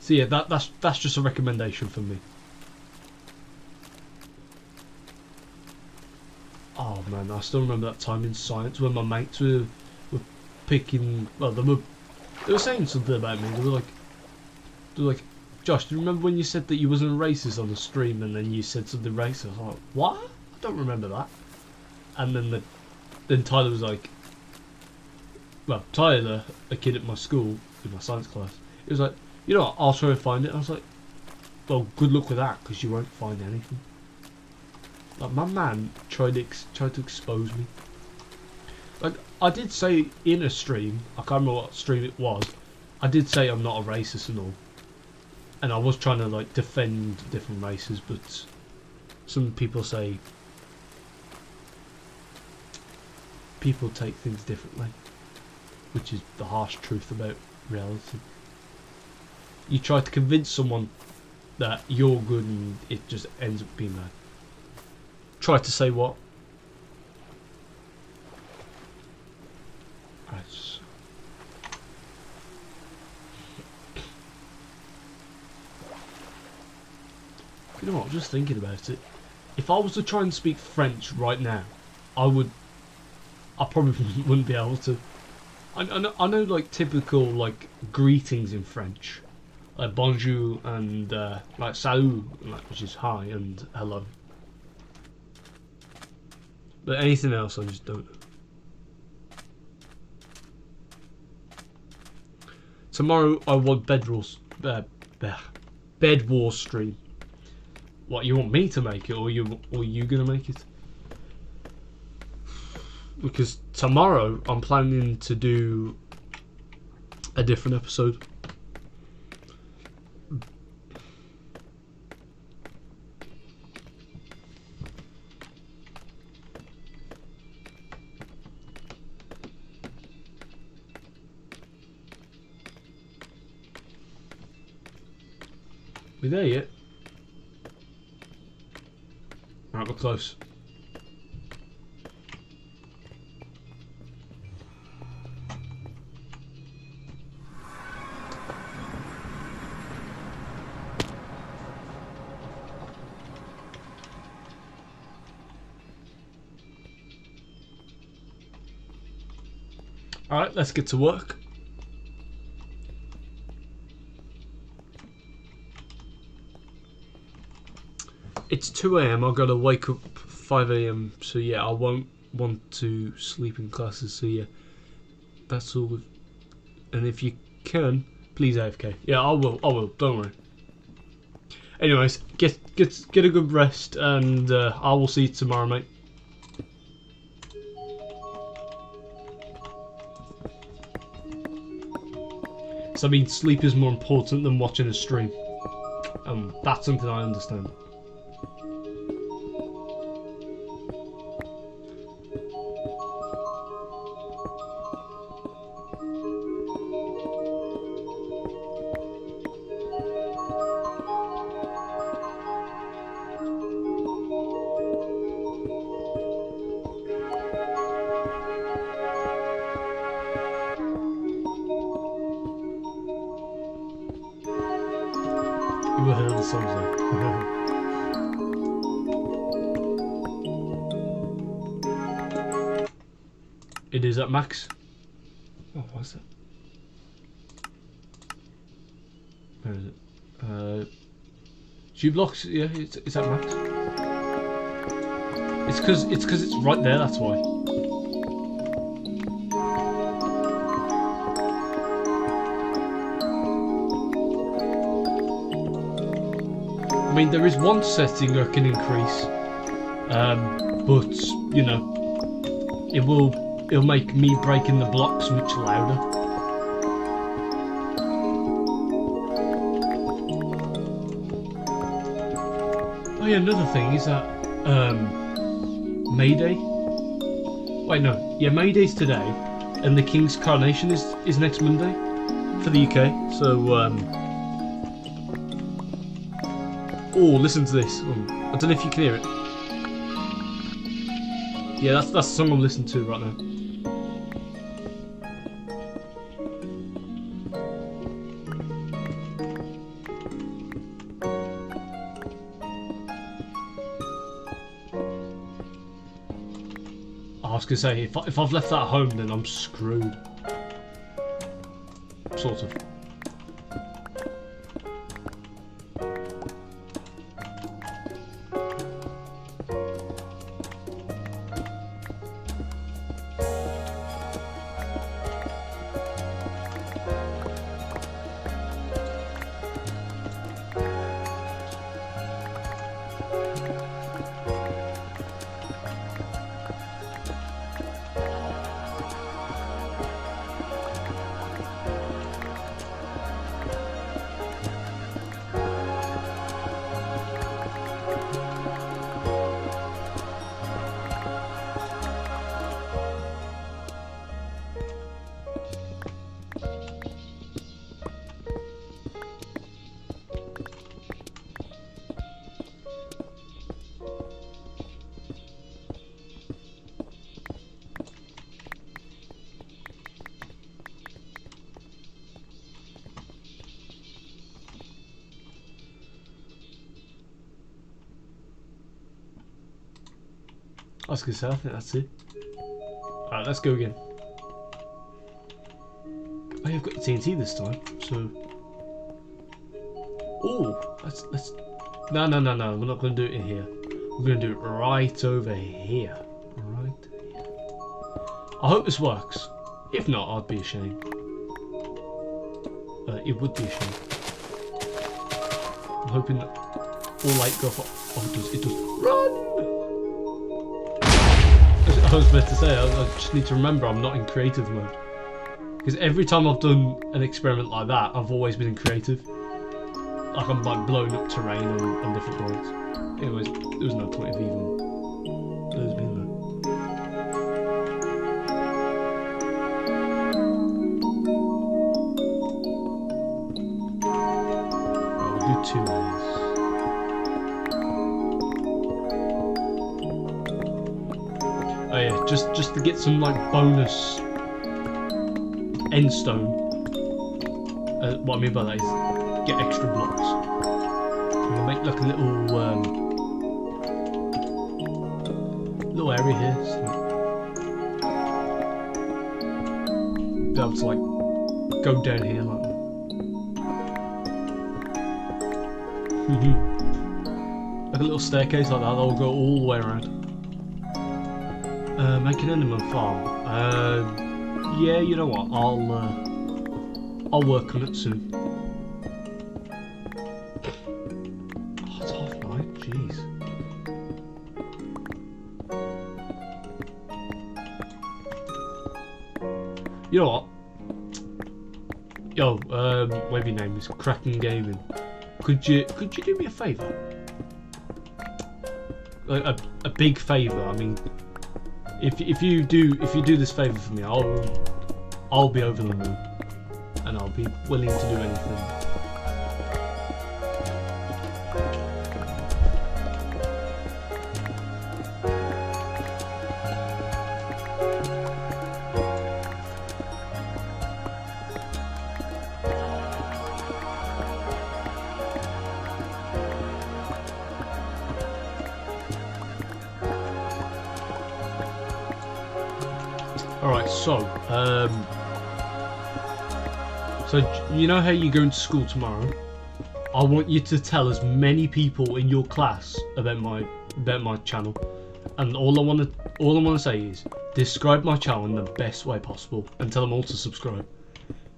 So yeah, that's just a recommendation from me. Oh man, I still remember that time in science when my mates were picking. Well, they were saying something about me. They were like, Josh, do you remember when you said that you wasn't racist on the stream, and then you said something racist? I was like, what? I don't remember that. And then Tyler was like, well, Tyler, a kid at my school in my science class, he was like, you know what, I'll try to find it. I was like, well, good luck with that, because you won't find anything. Like, my man tried to expose me. Like, I did say in a stream, I can't remember what stream it was, I did say I'm not a racist and all. And I was trying to like defend different races, but some people say people take things differently, which is the harsh truth about reality. You try to convince someone that you're good and it just ends up being bad. Try to say what? Right. You know what, I'm just thinking about it. If I was to try and speak French right now, I probably wouldn't be able to. I know like typical like greetings in French, like bonjour and like salut, like, which is hi and hello. But anything else, I just don't know. Tomorrow I want Bed Wars stream. What, you want me to make it, or you gonna make it? Because tomorrow I'm planning to do a different episode. We there yet? Alright, we're close. Alright, let's get to work. It's 2 AM, I've got to wake up 5 AM, so yeah, I won't want to sleep in classes, so yeah, that's all good. And if you can, please AFK. Yeah, I will, don't worry. Anyways, get a good rest, and I will see you tomorrow, mate. So I mean, sleep is more important than watching a stream. That's something I understand. never heard the song though. It is at max. Oh, what's that? Where is it? Tube blocks. Yeah, it's at max. It's because it's right there. That's why. I mean, there is one setting I can increase, but you know, it'll make me breaking the blocks much louder. Oh yeah, another thing is that May Day. Wait, no, yeah, May Day's today, and the King's coronation is next Monday for the UK. So oh, listen to this. I don't know if you can hear it. Yeah, that's the song I'm listening to right now. I was gonna say, if I've left that at home, then I'm screwed. Sort of. I was gonna say, I think that's it. Alright, let's go again. Oh, yeah, I've got the TNT this time, so. Oh, let's. No, we're not gonna do it in here. We're gonna do it right over here. Right here. I hope this works. If not, I'd be ashamed. It would be a shame. I'm hoping that all light go off. Oh, it does. Run! I was about to say, I just need to remember I'm not in creative mode. Because every time I've done an experiment like that, I've always been in creative. Like I'm like blowing up terrain on different points. Anyways, there was no point of even being there. Right, we'll do 2 layers. Oh yeah, just to get some like bonus endstone. What I mean by that is get extra blocks. I'm gonna make like a little area here, so be able to like go down here like that. Like a little staircase like that. That'll go all the way around. Make an animal farm. Yeah, you know what? I'll work on it soon. Oh, it's 9:30. Jeez. You know what? Yo, whatever your name is, Kraken Gaming. Could you do me a favour? Like a big favour. I mean. If you do this favour for me, I'll be over the moon, and I'll be willing to do anything. Alright, so you know how you're going to school tomorrow? I want you to tell as many people in your class about my channel, and all I want to say is describe my channel in the best way possible, and tell them all to subscribe,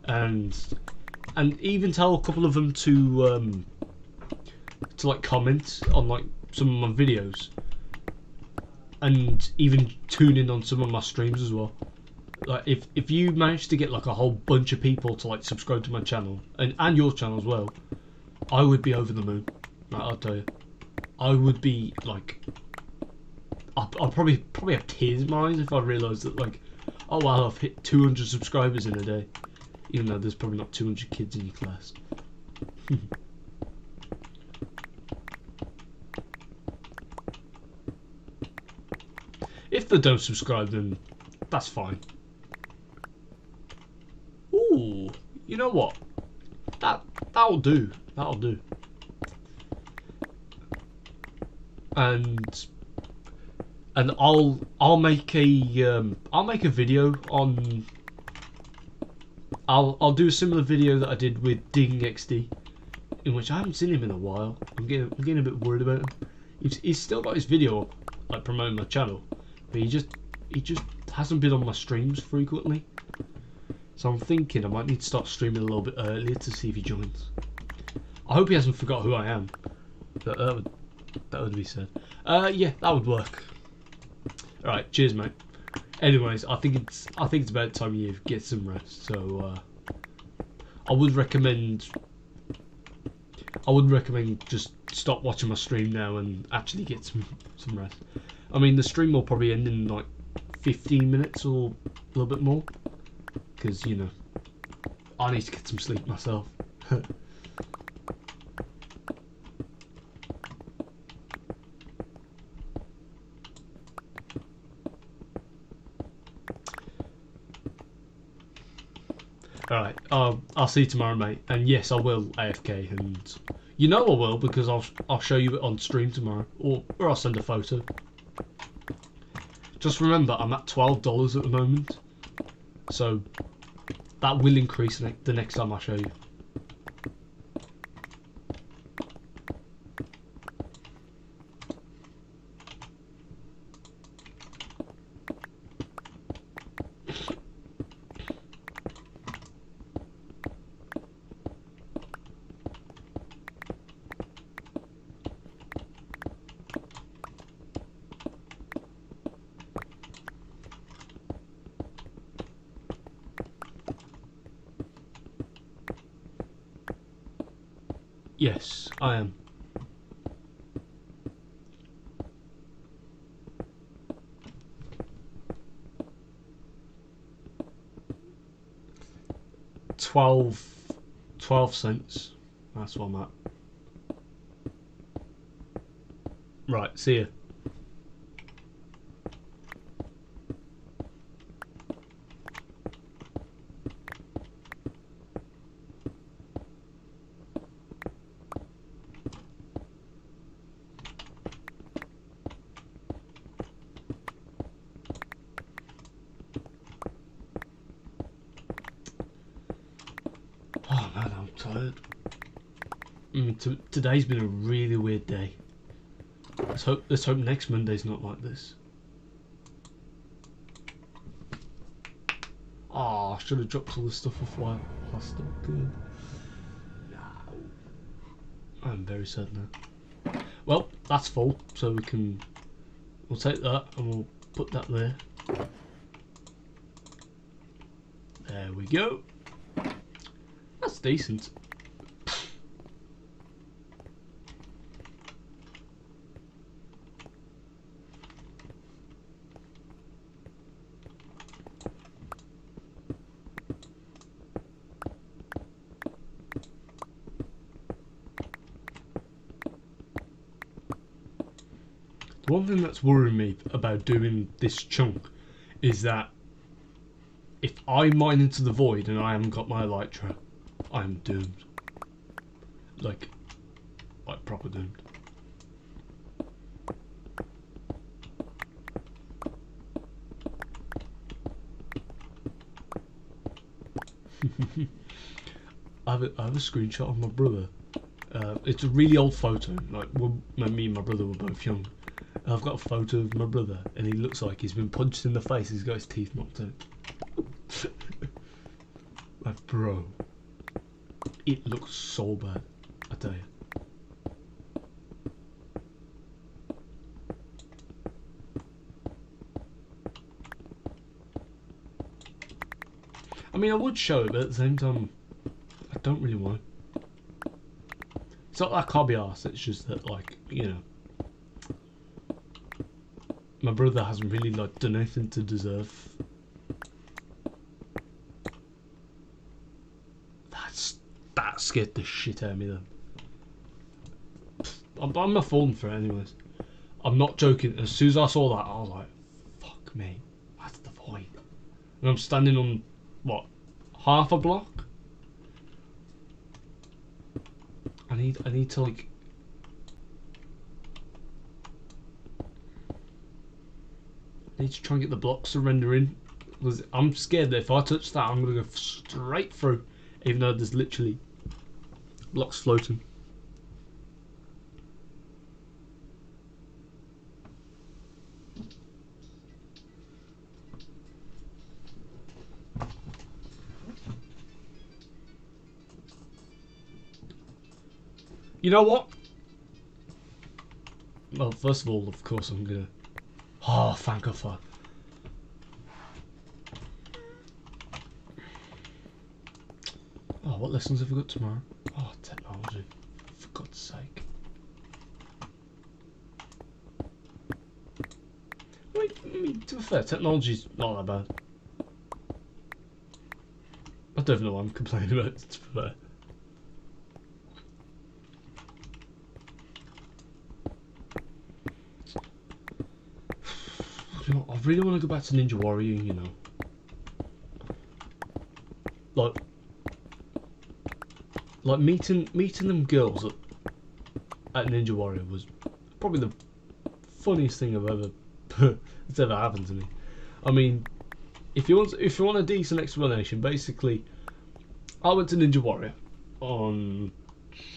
and even tell a couple of them to like comment on like some of my videos, and even tune in on some of my streams as well. Like if you manage to get like a whole bunch of people to like subscribe to my channel and your channel as well, I would be over the moon. Like, I'll tell you, I would be like, I'll probably have tears in my eyes if I realised that, like, oh wow, I've hit 200 subscribers in a day, even though there's probably not 200 kids in your class. If they don't subscribe, then that's fine. Ooh, you know what? That'll do. That'll do. And I'll make a video on. I'll do a similar video that I did with Digging XD, in which I haven't seen him in a while. I'm getting a bit worried about him. He's still got his video up, like promoting my channel, but he just hasn't been on my streams frequently. So I'm thinking I might need to start streaming a little bit earlier to see if he joins. I hope he hasn't forgot who I am. That would be sad. Yeah, that would work. All right, cheers, mate. Anyways, I think it's about time you get some rest. So I would recommend just stop watching my stream now and actually get some rest. I mean, the stream will probably end in like 15 minutes or a little bit more, because you know I need to get some sleep myself. Alright, I'll see you tomorrow, mate. And yes, I will AFK, and you know I will, because I'll show you it on stream tomorrow, or I'll send a photo. Just remember, I'm at $12 at the moment, so that will increase the next time I show you. Yes, I am. $12 cents. That's what I'm at. Right, see ya. Oh man, I'm tired. Today's been a really weird day. Let's hope next Monday's not like this. Oh, I should have dropped all the stuff off white plastic. Good. No. I'm very sad now. Well, that's full, so we'll take that and we'll put that there. There we go. That's decent. The one thing that's worrying me about doing this chunk is that if I mine into the void and I haven't got my elytra, I'm doomed. Like proper doomed. I have a screenshot of my brother. It's a really old photo. Like when me and my brother were both young. And I've got a photo of my brother, and he looks like he's been punched in the face. He's got his teeth knocked out. Like, bro, it looks so bad. I tell you. I mean, I would show it, but at the same time, I don't really want to. It's not that I can't be arsed, it's just that, like, you know, my brother hasn't really, like, done anything to deserve. That scared the shit out of me, though. I'm not falling for it, anyways. I'm not joking. As soon as I saw that, I was like, fuck me, that's the void. And I'm standing on, what, half a block? I need to, like, I need to try and get the blocks to render in, because I'm scared that if I touch that, I'm gonna go straight through, even though there's literally blocks floating. You know what? Well, first of all, of course, I'm gonna. Oh, thank God for. Oh, what lessons have we got tomorrow? Oh, technology. For God's sake. I mean, to be fair, technology's not that bad. I don't know what I'm complaining about, to be fair. I really want to go back to Ninja Warrior, you know. Like meeting them girls at Ninja Warrior was probably the funniest thing that's ever happened to me. I mean, if you want a decent explanation, basically, I went to Ninja Warrior on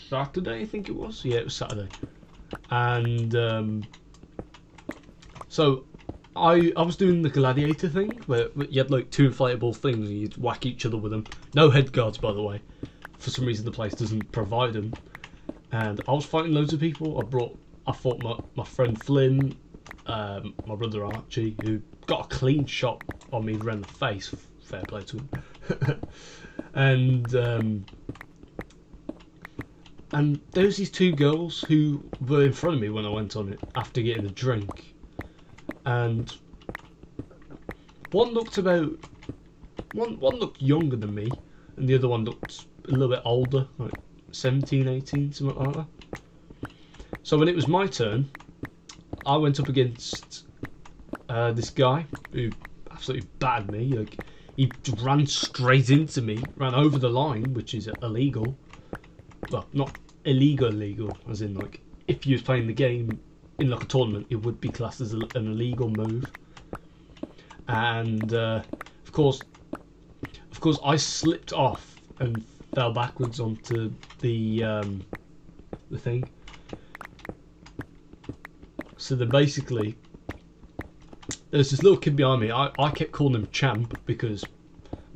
Saturday, I think it was. Yeah, it was Saturday, and so I was doing the gladiator thing where you had like two inflatable things and you'd whack each other with them. No head guards, by the way. For some reason the place doesn't provide them. And I was fighting loads of people. I fought my friend Flynn, my brother Archie, who got a clean shot on me around the face. Fair play to him. And there was these two girls who were in front of me when I went on it after getting a drink. And one looked younger than me, and the other one looked a little bit older, like 17, 18, something like that. So when it was my turn, I went up against this guy who absolutely battered me. Like, he ran straight into me, ran over the line, which is illegal. Well, not illegal, as in, like, if you was playing the game in like a tournament, it would be classed as an illegal move. And of course I slipped off and fell backwards onto the thing. So then basically there's this little kid behind me. I kept calling him Champ because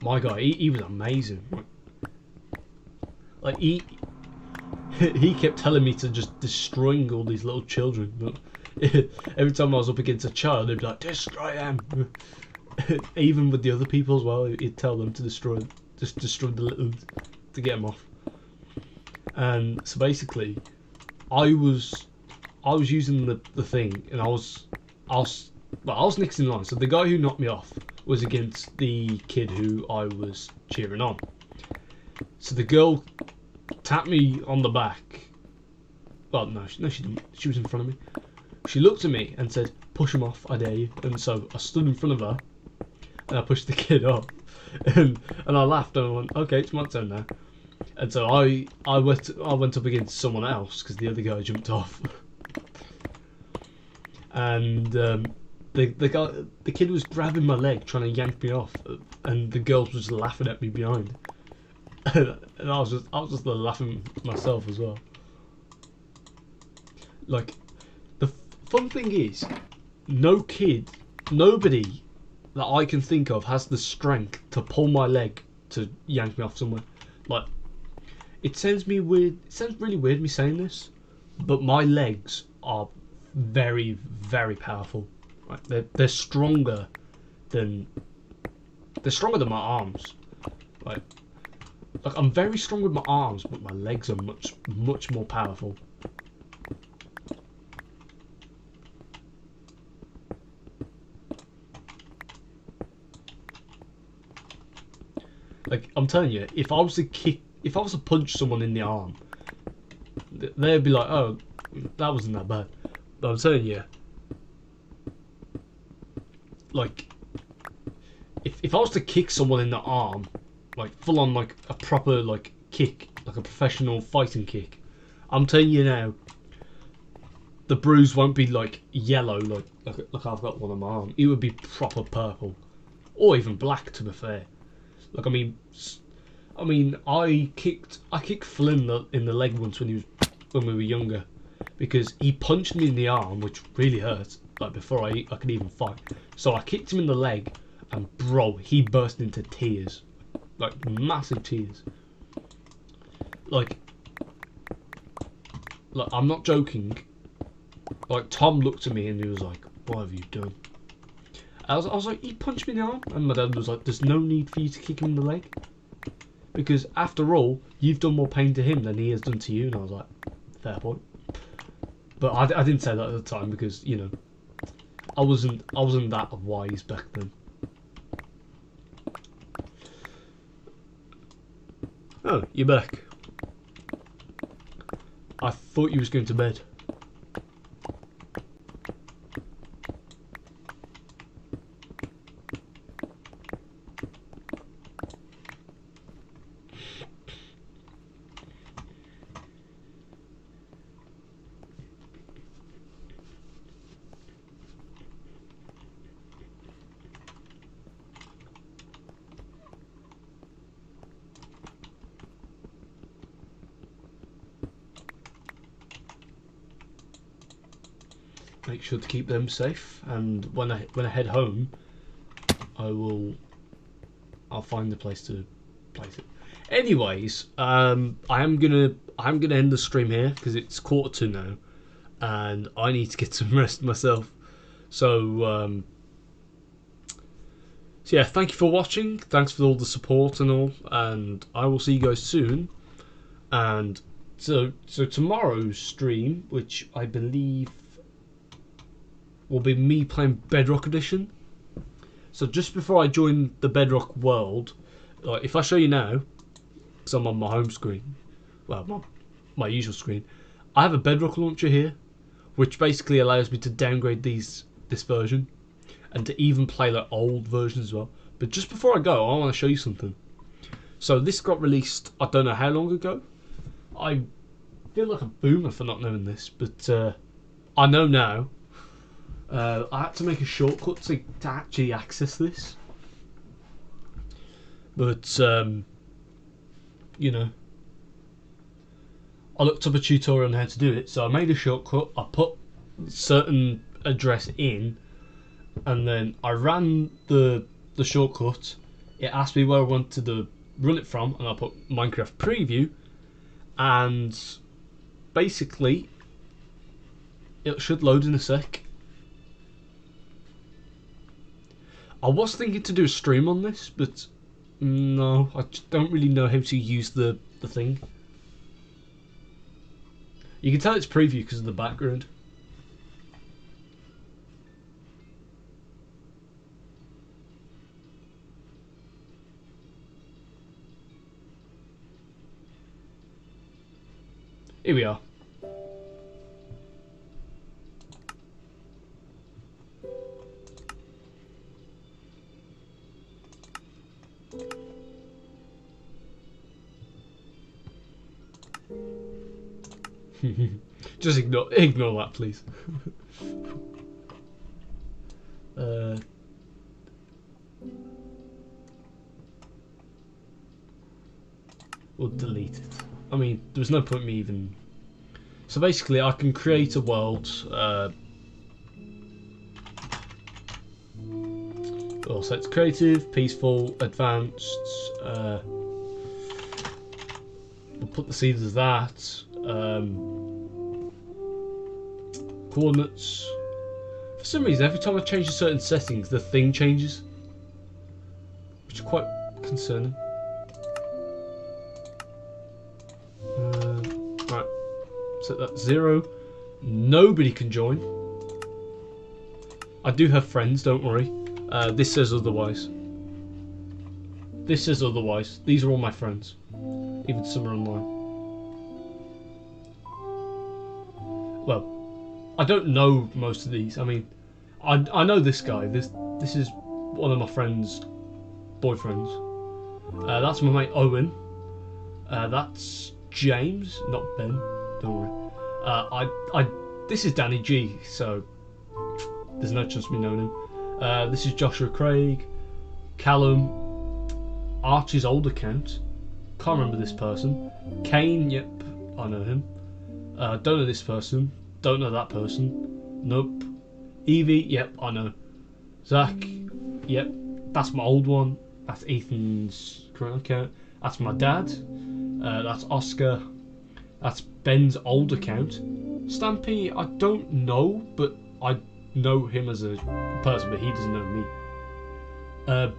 my guy, he was amazing. Like he kept telling me to just destroying all these little children, but every time I was up against a child, they'd be like, destroy them. Even with the other people as well, he'd tell them to destroy the little ones to get them off. And so basically, I was using the thing, and I was next in line. So the guy who knocked me off was against the kid who I was cheering on. So the girl tapped me on the back. Well, no, she didn't. She was in front of me. She looked at me and said, "Push him off, I dare you." And so I stood in front of her, and I pushed the kid off, and I laughed and I went, "Okay, it's my turn now." And so I went up against someone else because the other guy jumped off, and the kid was grabbing my leg trying to yank me off, and the girls was laughing at me behind. and I was just laughing myself as well. Like, the fun thing is, nobody that I can think of has the strength to pull my leg to yank me off somewhere. Like, it sounds really weird me saying this, but my legs are very, very powerful. Right? They're stronger than my arms. Like I'm very strong with my arms, but my legs are much more powerful. Like, I'm telling you, if I was to punch someone in the arm, they'd be like, "Oh, that wasn't that bad." But I'm telling you, like, if I was to kick someone in the arm, like full on, like a proper like kick, like a professional fighting kick, I'm telling you now, the bruise won't be like yellow, like I've got one on my arm. It would be proper purple, or even black, to be fair. Like, I mean, I kicked Flynn in the leg once when we were younger, because he punched me in the arm, which really hurt. Like, before I could even fight, so I kicked him in the leg, and bro, he burst into tears, like massive tears. Like I'm not joking. Like, Tom looked at me and he was like, "What have you done?" I was like, "He punched me in the arm," and my dad was like, "There's no need for you to kick him in the leg, because after all, you've done more pain to him than he has done to you." And I was like, "Fair point." But I didn't say that at the time, because, you know, I wasn't that wise back then. Oh, you're back. I thought you was going to bed. Make sure to keep them safe, and when I head home, I'll find the place to place it. Anyways, I'm gonna end the stream here because it's 1:45 now, and I need to get some rest myself. So so yeah, thank you for watching. Thanks for all the support and all, and I will see you guys soon. And so tomorrow's stream, which I believe will be me playing Bedrock Edition. So just before I join the Bedrock world, like, if I show you now, because I'm on my home screen, well, my usual screen, I have a Bedrock launcher here, which basically allows me to downgrade this version, and to even play like old versions as well. But just before I go, I want to show you something. So this got released, I don't know how long ago. I feel like a boomer for not knowing this, but I know now. I had to make a shortcut to actually access this, but you know, I looked up a tutorial on how to do it, so I made a shortcut. I put certain address in, and then I ran the shortcut. It asked me where I wanted to run it from, and I put Minecraft Preview, and basically it should load in a sec. I was thinking to do a stream on this, but no, I just don't really know how to use the thing. You can tell it's preview because of the background. Here we are. Just ignore that, please. or delete it. I mean, there's no point me even. So basically, I can create a world. So it's creative, peaceful, advanced. We'll put the seeds as that. Coordinates. For some reason, every time I change certain settings, the thing changes, which is quite concerning. Right, set that to 0. Nobody can join. I do have friends, don't worry. This says otherwise. This says otherwise. These are all my friends. Even some are online. Well, I don't know most of these. I mean, I know this guy. This is one of my friend's boyfriends. That's my mate Owen. That's James, not Ben. Don't worry. This is Danny G. So there's no chance of me knowing him. This is Joshua Craig, Callum, Archie's old account. Can't remember this person. Kane, yep, I know him. Don't know this person. Don't know that person. Nope. Evie, yep, I know. Zach, yep, that's my old one. That's Ethan's current account. That's my dad. That's Oscar. That's Ben's old account. Stampy, I don't know, but I know him as a person, but he doesn't know me.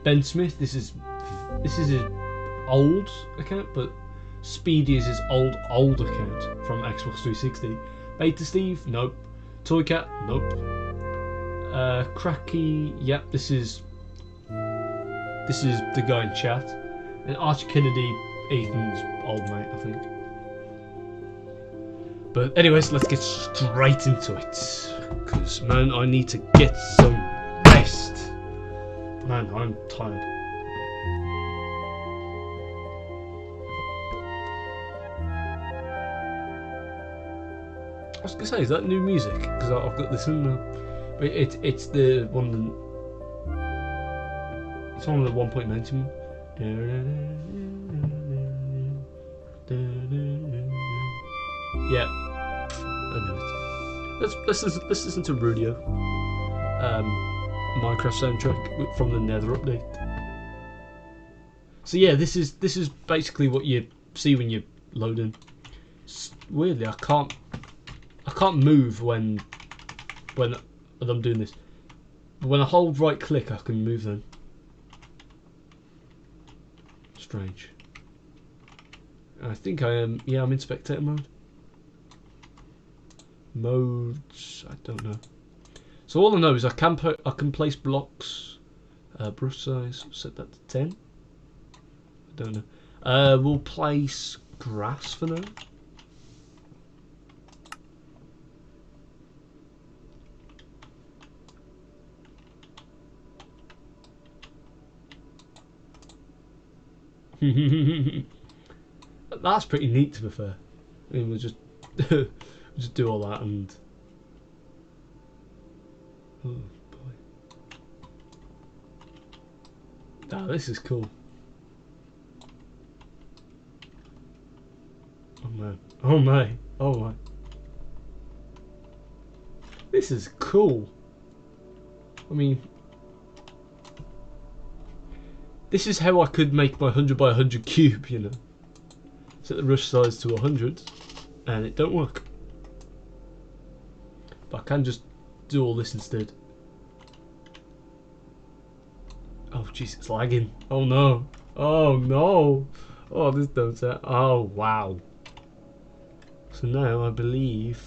Ben Smith, this is his old account, but Speedy is his old account from Xbox 360. Beta Steve, nope. Toycat, nope. Cracky, yep, this is the guy in chat. And Archie Kennedy, Ethan's old mate, I think. But anyways, let's get straight into it. Because, man, I need to get some rest. Man, I'm tired. I was gonna say, is that new music? Because I've got this in now. But it's the one. It's one of the 1.19. Yeah. Anyways, let's listen to Rudio. Minecraft soundtrack from the Nether update. So yeah, this is basically what you see when you load in. Weirdly, I can't move when I'm doing this. But when I hold right click, I can move them. Strange. I think I am. Yeah, I'm in spectator mode. Modes, I don't know. So all I know is I can place blocks. Brush size, set that to 10. I don't know. We'll place grass for now. That's pretty neat, to be fair. I mean, we'll just just do all that and oh boy, this is cool. Oh man, oh my, oh my, this is cool. I mean, this is how I could make my 100 by 100 cube, you know. Set the rush size to 100, and it don't work. But I can just do all this instead. Oh jeez, it's lagging. Oh no. Oh no. Oh, this don't set. Oh wow. So now I believe.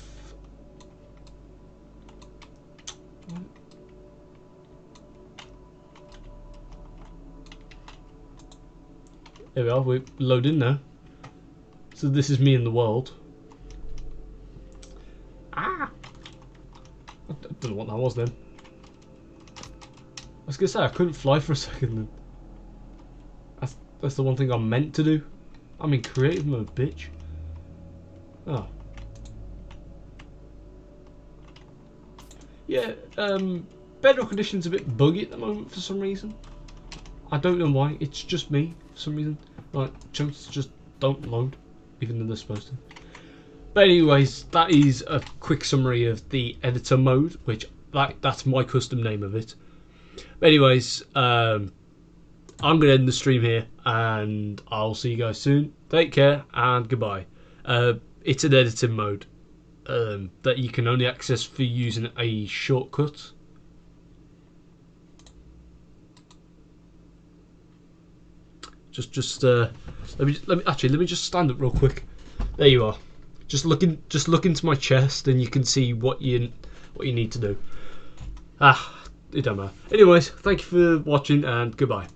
There we are, we're loading now. So this is me in the world. Ah! I don't know what that was then. I was gonna say I couldn't fly for a second then. That's the one thing I'm meant to do. I'm in creative mode, bitch. Oh. Yeah, bedrock condition's a bit buggy at the moment for some reason. I don't know why, it's just me for some reason. Like, chunks just don't load, even though they're supposed to. But anyways, that is a quick summary of the editor mode, which that's my custom name of it. But anyways, I'm going to end the stream here, and I'll see you guys soon. Take care, and goodbye. It's an editing mode that you can only access for using a shortcut. Let me just stand up real quick. There you are. Just look into my chest, and you can see what you need to do. It don't matter. Anyways, thank you for watching, and goodbye.